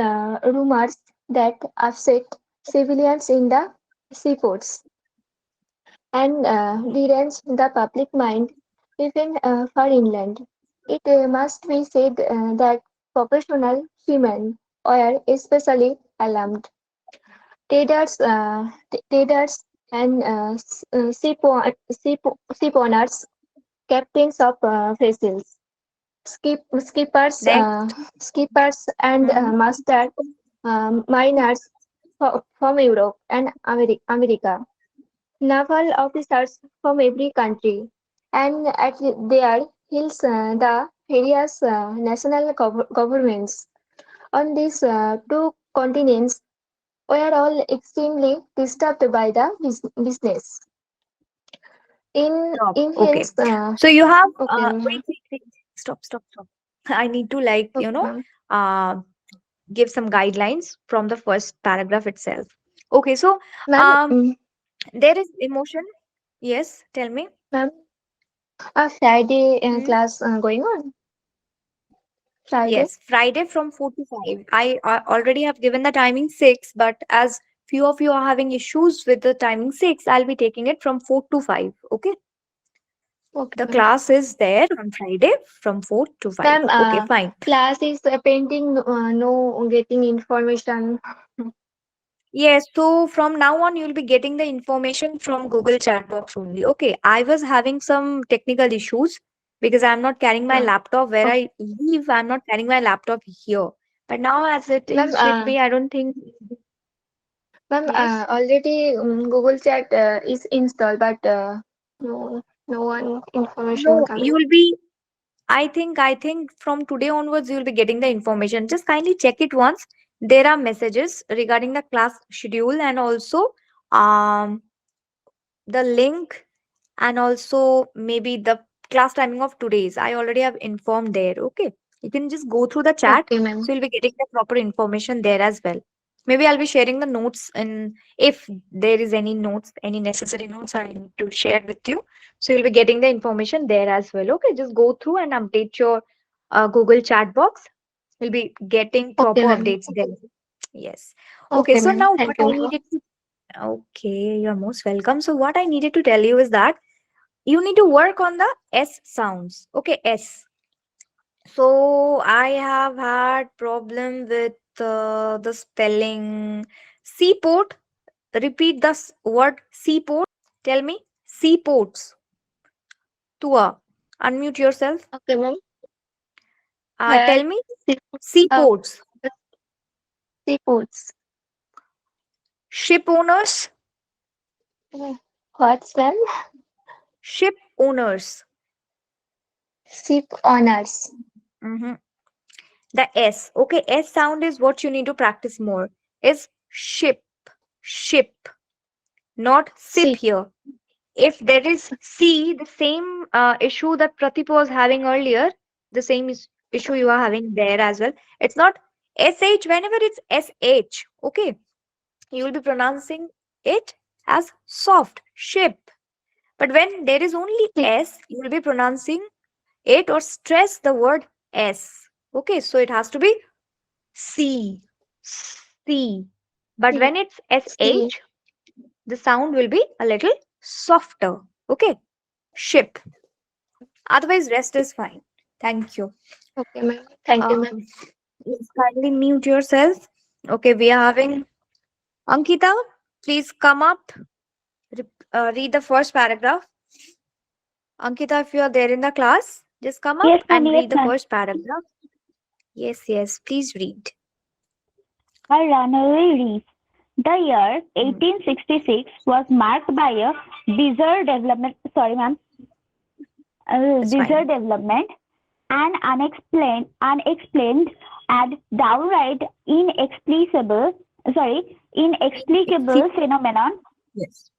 rumors that upset civilians in the seaports and derange the public mind even far inland, it must be said that professional seamen were especially alarmed. Traders and ship owners, captains of vessels, Next. skippers and Hmm. master mariners from Europe and America, naval officers from every country, and at their heels the various national governments on these two continents were all extremely disturbed by the business. Stop. In Okay. hence, So you have okay, wait, wait, wait. Stop, stop, stop. I need to like, okay, ma'am. uh give some guidelines from the first paragraph itself. Okay, so Ma'am, um there is emotion. Yes, tell me. ma'am, a Friday Hmm? class going on. Friday. Yes, Friday from 4 to 5. I already have given the timing 6, but as few of you are having issues with the timing 6, I'll be taking it from 4 to 5. Okay. Okay, The ma'am. class is there on Friday from 4 to 5. Ma'am, Okay, fine. class is painting, no getting information. Yes, so from now on, you'll be getting the information from Google chat box only. Okay, I was having some technical issues because I'm not carrying my Uh, laptop where okay. I live. I'm not carrying my laptop here. But now, as it Ma'am, is with me, I don't think. Yes. already Google Chat is installed, but no one information No, coming. you'll be. I think from today onwards, you'll be getting the information. Just kindly check it once. There are messages regarding the class schedule and also um the link and also maybe the class timing of today's. I already have informed there. Okay. You can just go through the chat. Okay, ma'am. So you'll be getting the proper information there as well. Maybe I'll be sharing the notes and if there is any notes, any necessary notes I need to share with you. So you'll be getting the information there as well. Okay. Just go through and update your Google chat box. You'll be getting Okay, proper ma'am. updates there. Yes. Okay. Okay, So ma'am. now what Thank you, I ma'am. needed to, okay, you're most welcome. So what I needed to tell you is that you need to work on the S sounds. Okay, S. So I have had problem with the spelling seaport. Repeat the word seaport. Tell me seaports. Tua. Unmute yourself. Okay, ma'am. Tell me Sea- uh, seaports. seafoods. Ship owners. What's ma'am? Ship owners. Ship owners. Mhm. The S. Okay, S sound is what you need to practice more. Is ship. Ship. Not sip Ship. here. If there is C, the same issue that Pratik was having earlier, the same issue you are having there as well. It's not SH whenever it's SH. Okay, you will be pronouncing it as soft, ship. But when there is only Ship. S, you will be pronouncing it or stress the word S. Okay, so it has to be C. C. But Ship. when it's Ship. SH, the sound will be a little softer. Okay, ship. Otherwise, rest is fine. Thank you. Okay, ma'am. Thank you, ma'am. Um, please kindly mute yourself. Okay, we are having Ankita. Please come up. Read the first paragraph. Ankita, if you are there in the class, just come up Yes, ma'am. and Yes, read the ma'am. first paragraph. Yes, yes, please read. A runaway reef. The year Hmm, 1866 was marked by a bizarre development. Sorry, ma'am. it's Bizarre fine. development and unexplained, and downright inexplicable Except- phenomenon Yes.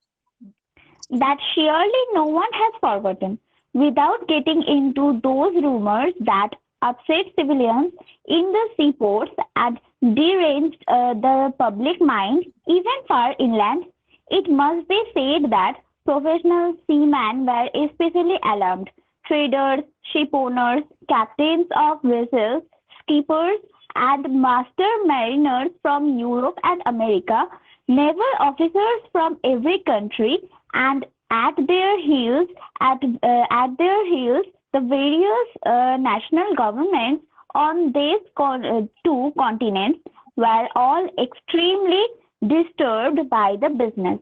that surely no one has forgotten. Without getting into those rumors that upset civilians in the seaports and deranged the public mind, even far inland, it must be said that professional seamen were especially alarmed. Traders, ship owners, captains of vessels, skippers, and master mariners from Europe and America, naval officers from every country, and at their heels, the various national governments on these two continents were all extremely disturbed by the business.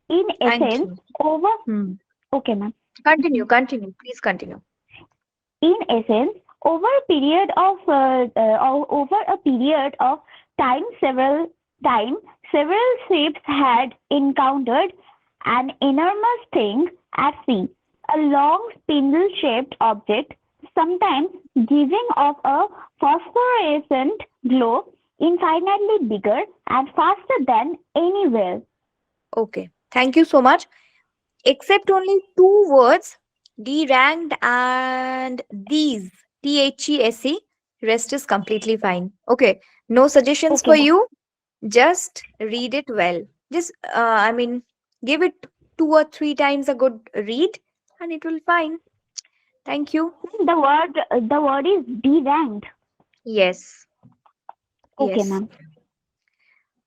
In Thank essence, you. over Hmm. okay, ma'am. Continue, continue. Please continue. In essence, over a period of time, time, several ships had encountered an enormous thing at sea, a long spindle-shaped object, sometimes giving off a phosphorescent glow, infinitely bigger and faster than any whale. Okay. Thank you so much. Except only two words, deranked and these, THESE. Rest is completely fine. Okay. No suggestions Okay, for ma'am. you. Just read it well. Just, give it two or three times a good read and it will fine. Thank you. The word is deranked. Yes. Okay, Yes. ma'am.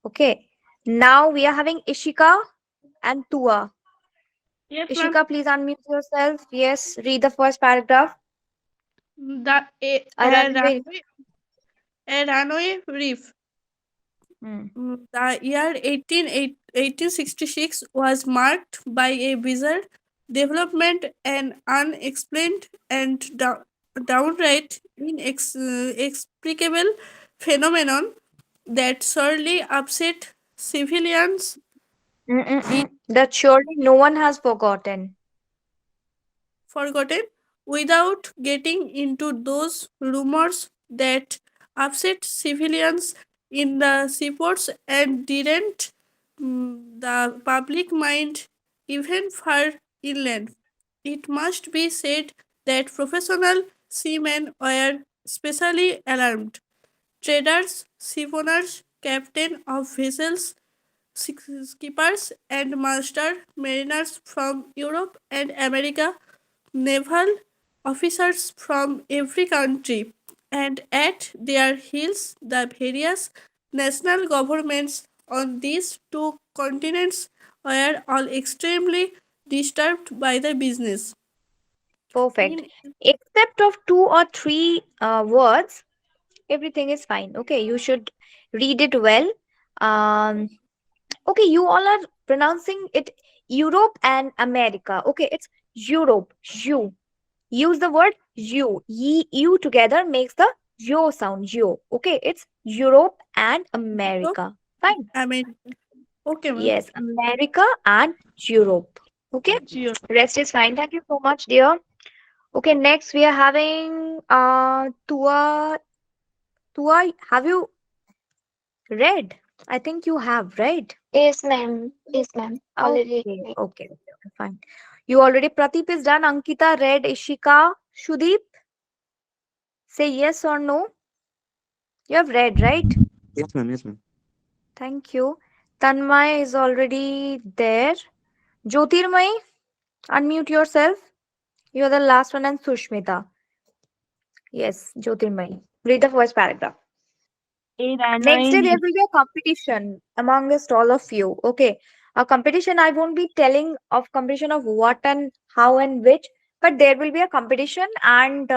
Okay. Now we are having Ishika and Tua. Yes, ma'am. Ishika, please unmute yourself. Yes. Read the first paragraph. The I run away. a runaway reef. Hmm. The year 1866 was marked by a bizarre development, an unexplained and downright inexplicable phenomenon that sorely upset civilians in Mm-mm-mm. That surely no one has forgotten. forgotten without getting into those rumors that upset civilians in the seaports and didn't the public mind even far inland. It must be said that professional seamen were specially alarmed. Traders, shipowners, captain of vessels, skippers, and master mariners from Europe and America, naval officers from every country, and at their heels the various national governments on these two continents were all extremely disturbed by the business. Perfect. In Except of two or three words, everything is fine. Okay, you should read it well. Um, okay, you all are pronouncing it Europe and America. Okay, it's Europe. You use the word you. You together makes the yo sound. Yo. Okay, it's Europe and Europe, America. Fine. America. Okay, ma'am. Yes, America and Europe. Okay, Sure. rest is fine. Thank you so much, dear. Okay, next we are having Tua. Tua, have you read? I think you have, right? Yes, ma'am. Yes, ma'am. Already. Okay, okay, fine. You already, Pradeep is done. Ankita read. Ishika, Shudeep, say yes or no. You have read, right? Yes, ma'am. Yes, ma'am. Thank you. Tanmay is already there. Jyotirmay, unmute yourself. You are the last one, and Sushmita. Yes, Jyotirmay. Read the first paragraph. A Next runaway day, there leaf. will be a competition amongst all of you. Okay. A competition, I won't be telling of competition of what and how and which, but there will be a competition and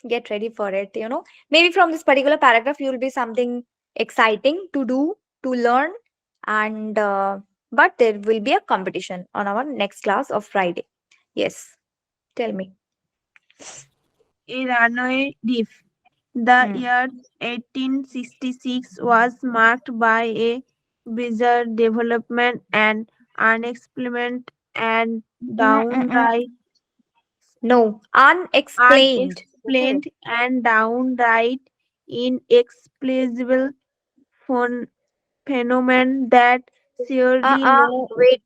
get ready for it. Maybe from this particular paragraph, you will be something exciting to do, to learn, and but there will be a competition on our next class of Friday. Yes. Tell me. A runaway leaf. The Hmm. year 1866 was marked by a bizarre development and unexplained and Mm-mm-mm. downright No, unexplained. Okay. unexplained and downright inexplicable phon- phenomenon that surely no Wait.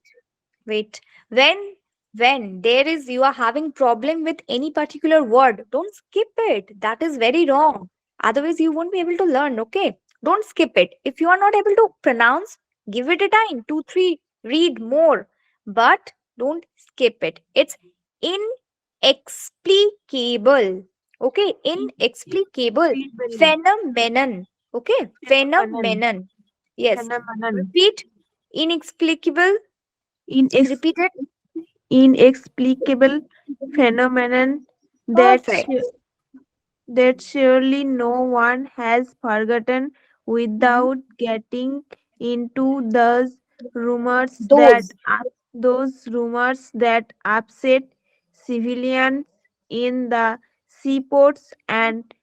Wait. When there is you are having problem with any particular word, don't skip it. That is very wrong. Otherwise, you won't be able to learn. Okay. Don't skip it. If you are not able to pronounce, give it a time. Two, three, read more. But don't skip it. It's inexplicable. Okay. Inexplicable. inexplicable Phenomenon. Okay. phenomenon Phenomenon. Yes. phenomenon Repeat. Inexplicable. inex- Repeat it. inexplicable phenomenon that Perfect. that surely no one has forgotten Mhm. without getting into Those. those rumors that upset civilians in the seaports and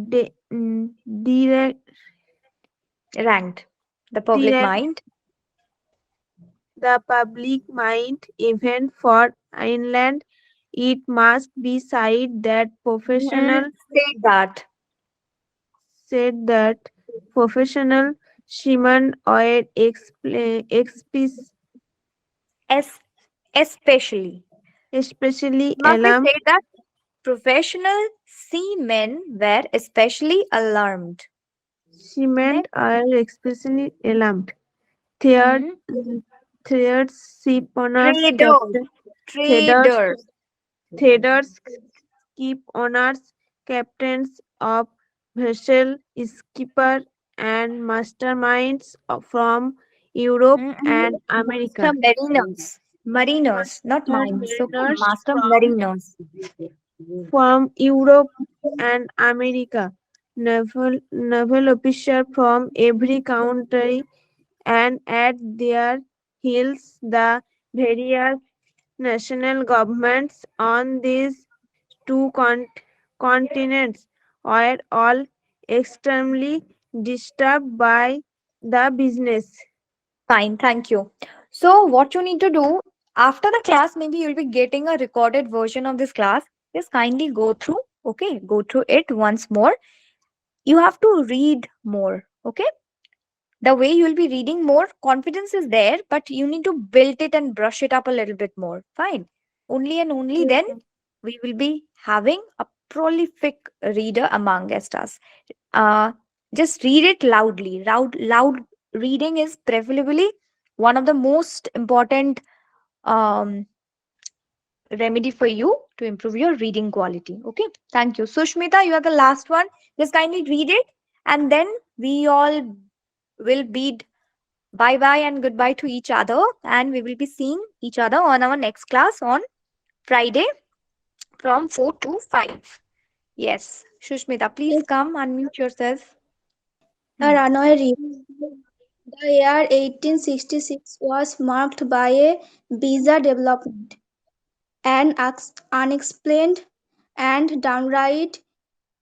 de- mm, direct, Ranked. The public direct mind. the public mind even for inland. It must be Mm-mm. Say that. said that professional seamen were Es- Especially. especially Must we alarmed. say that professional seamen were especially alarmed. Seamen Next. are especially alarmed. Third, Mhm. third ship owners, Traders. traders, Traders. traders, ship owners, captains of vessel, skipper, and masterminds from Europe Mm-mm. and America. Master mariners. Mariners, not Master minds. Okay. mariners Master mariners. from Europe and America, naval officers from every country, and at their heels the various national governments on these two continents were all extremely disturbed by the business. Fine, thank you. So, what you need to do after the class, maybe you'll be getting a recorded version of this class. Just kindly go through, okay? Go through it once more. You have to read more, okay? The way you'll be reading more, confidence is there, but you need to build it and brush it up a little bit more. Fine. Only and only Yes, then ma'am. we will be having a prolific reader amongst us. uh, just read it loudly. Loud reading is preferably one of the most important um, remedy for you to improve your reading quality. Okay, thank you. Sushmita, you are the last one. Just kindly read it, and then we all will bid bye bye and goodbye to each other, and we will be seeing each other on our next class on Friday from 4 to 5. Yes, Shushmita, please Yes, come unmute yourself. a Hmm. runaway reef. The year 1866 was marked by a bizarre development, an unexplained and downright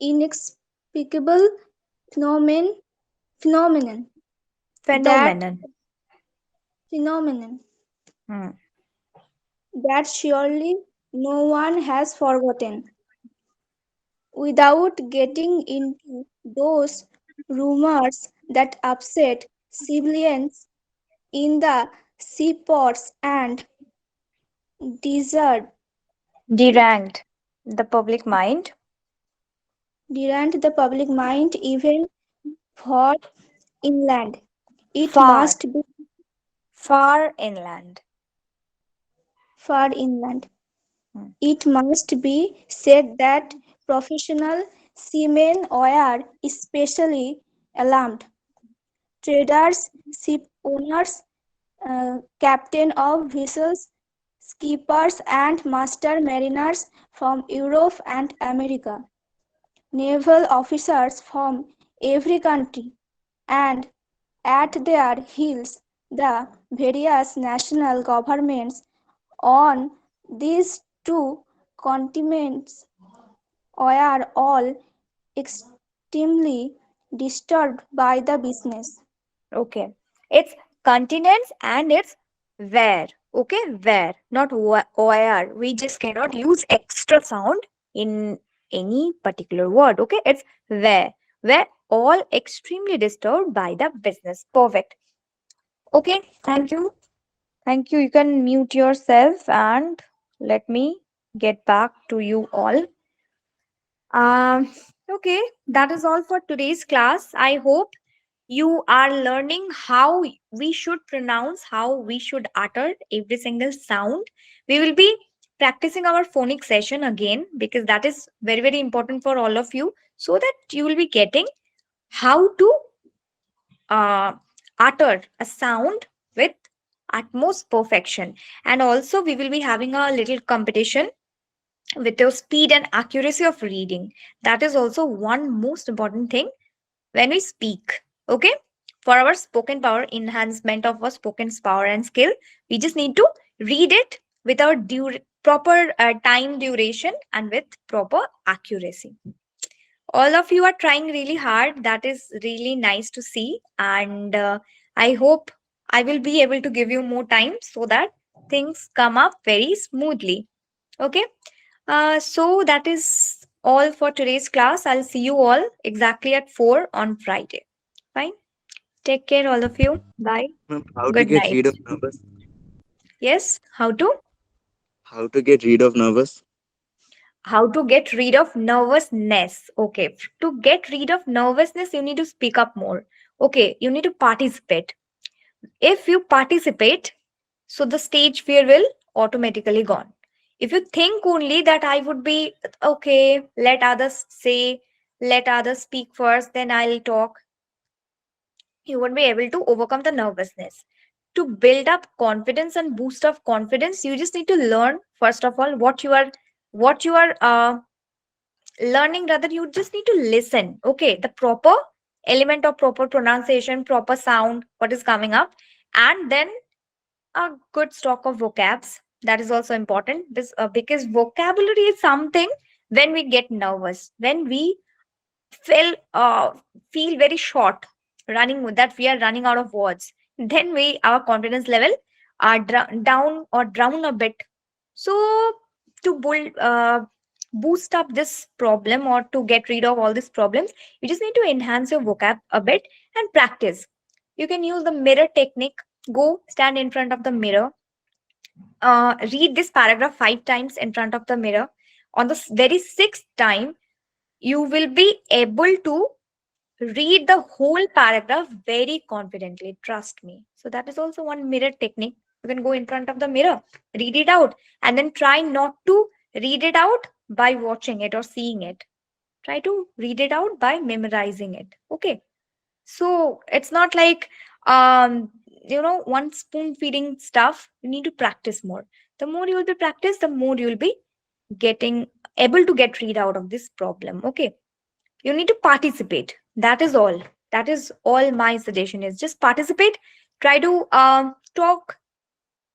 inexplicable phenomenon, phenomenon that Phenomenon. phenomenon Hmm. that surely no one has forgotten. Without getting into those rumors that upset civilians in the seaports and desert Deranked the public mind. didn't the public mind even for inland. It Far, must be far inland. far inland. Hmm. It must be said that professional seamen were especially alarmed. Traders, ship owners, captain of vessels, skippers, and master mariners from Europe and America, naval officers from every country, and at their heels the various national governments on these two continents were all extremely disturbed by the business. Okay. It's continents and it's where. Okay, where, not where. We just cannot use extra sound in any particular word. Okay, it's where all extremely disturbed by the business. Perfect. Okay, thank you. Thank you. You can mute yourself and let me get back to you all. Um, okay, that is all for today's class. I hope you are learning how we should pronounce, how we should utter every single sound. We will be practicing our phonic session again because that is very, very important for all of you so that you will be getting how to uh, utter a sound with utmost perfection. And also, we will be having a little competition with your speed and accuracy of reading. That is also one most important thing when we speak. Okay, for our spoken power, enhancement of our spoken power and skill, we just need to read it with our proper time duration and with proper accuracy. All of you are trying really hard. That is really nice to see, and I hope I will be able to give you more time so that things come up very smoothly. Okay, so that is all for today's class. I'll see you all exactly at 4 on Friday. Fine. Take care, all of you. Bye. Ma'am, how to Good get night. rid of nervous? Yes, how to? How to get rid of nervous? How to get rid of nervousness. Okay, to get rid of nervousness, you need to speak up more. Okay, you need to participate. If you participate, so the stage fear will automatically gone. If you think only that I would be okay, let others say, let others speak first, then I'll talk, you won't be able to overcome the nervousness. To build up confidence and boost of confidence, you just need to learn first of all what you are learning. Rather, you just need to listen. Okay, the proper element of proper pronunciation, proper sound, what is coming up, and then a good stock of vocabs. That is also important because vocabulary is something when we get nervous, when we feel feel very short, running with that we are running out of words, then we our confidence level are down or drown a bit. So to boost up this problem or to get rid of all these problems, you just need to enhance your vocab a bit and practice. You can use the mirror technique. Go stand in front of the mirror, read this paragraph 5 times in front of the mirror. On the very sixth time, you will be able to read the whole paragraph very confidently. Trust me. So, that is also one mirror technique. You can go in front of the mirror, read it out, and then try not to read it out by watching it or seeing it. Try to read it out by memorizing it. Okay. So, it's not like, one spoon feeding stuff. You need to practice more. The more you will be practice, the more you will be getting able to get rid out of this problem. Okay, you need to participate. That is all. That is all my suggestion is. Just participate. Try to talk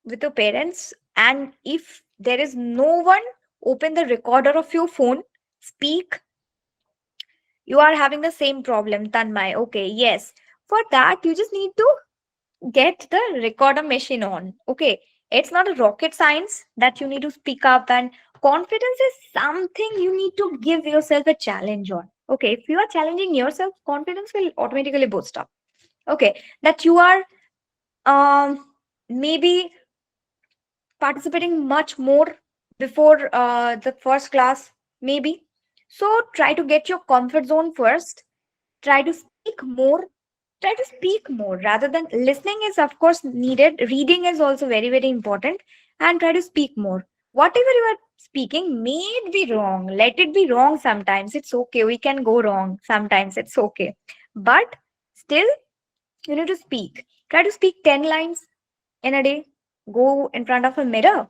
with your parents, and if there is no one, open the recorder of your phone, speak. You are having the same problem, Tanmay. Okay, yes, for that you just need to get the recorder machine on. Okay, It's not a rocket science that you need to speak up, and confidence is something you need to give yourself a challenge on. Okay, if you are challenging yourself, confidence will automatically boost up. Okay, that you are maybe participating much more before the first class, maybe. So try to get your comfort zone first. Try to speak more. Try to speak more rather than listening is of course needed. Reading is also very, very important. And try to speak more. Whatever you are speaking may it be wrong. Let it be wrong sometimes. It's okay. We can go wrong. Sometimes it's okay. But still, you need to speak. Try to speak 10 lines in a day. Go in front of a mirror.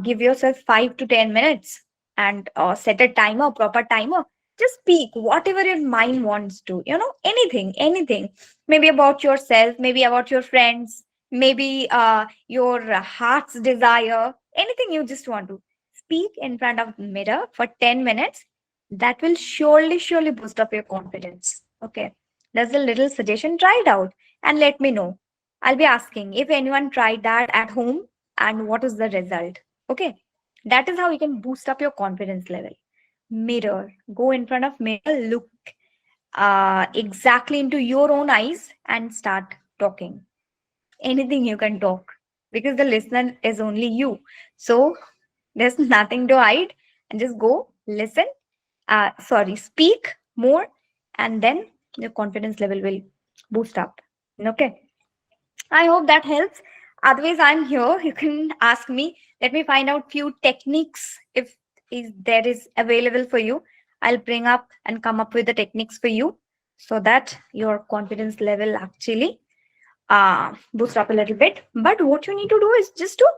Give yourself 5 to 10 minutes and set a timer, proper timer. Just speak whatever your mind wants to. Anything, anything. Maybe about yourself, maybe about your friends, maybe your heart's desire. Anything you just want to speak in front of the mirror for 10 minutes. That will surely, surely boost up your confidence. Okay. That's a little suggestion. Try it out and let me know. I'll be asking if anyone tried that at home and what is the result. Okay. That is how you can boost up your confidence level. Mirror. Go in front of mirror, look exactly into your own eyes and start talking. Anything you can talk because the listener is only you. So there's nothing to hide and just go listen. Speak more and then your confidence level will boost up. Okay. I hope that helps. Otherwise, I'm here. You can ask me. Let me find out few techniques if is there is available for you. I'll bring up and come up with the techniques for you so that your confidence level actually boost up a little bit. But what you need to do is just to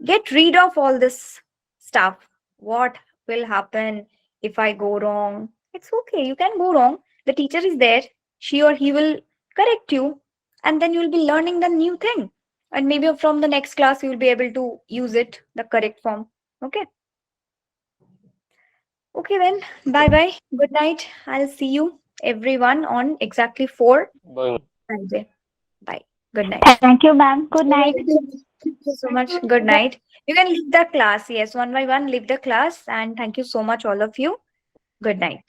get rid of all this stuff. What will happen if I go wrong? It's okay. You can go wrong. The teacher is there. She or he will correct you, and then you'll be learning the new thing. And maybe from the next class, you'll be able to use it the correct form. Okay. Okay, then. Bye bye. Good night. I'll see you everyone on exactly 4 Bye. Friday. Bye. Good night. Thank you, ma'am. Good night. Thank you so much. Good night. You can leave the class. Yes, one by one, leave the class. And thank you so much, all of you. Good night.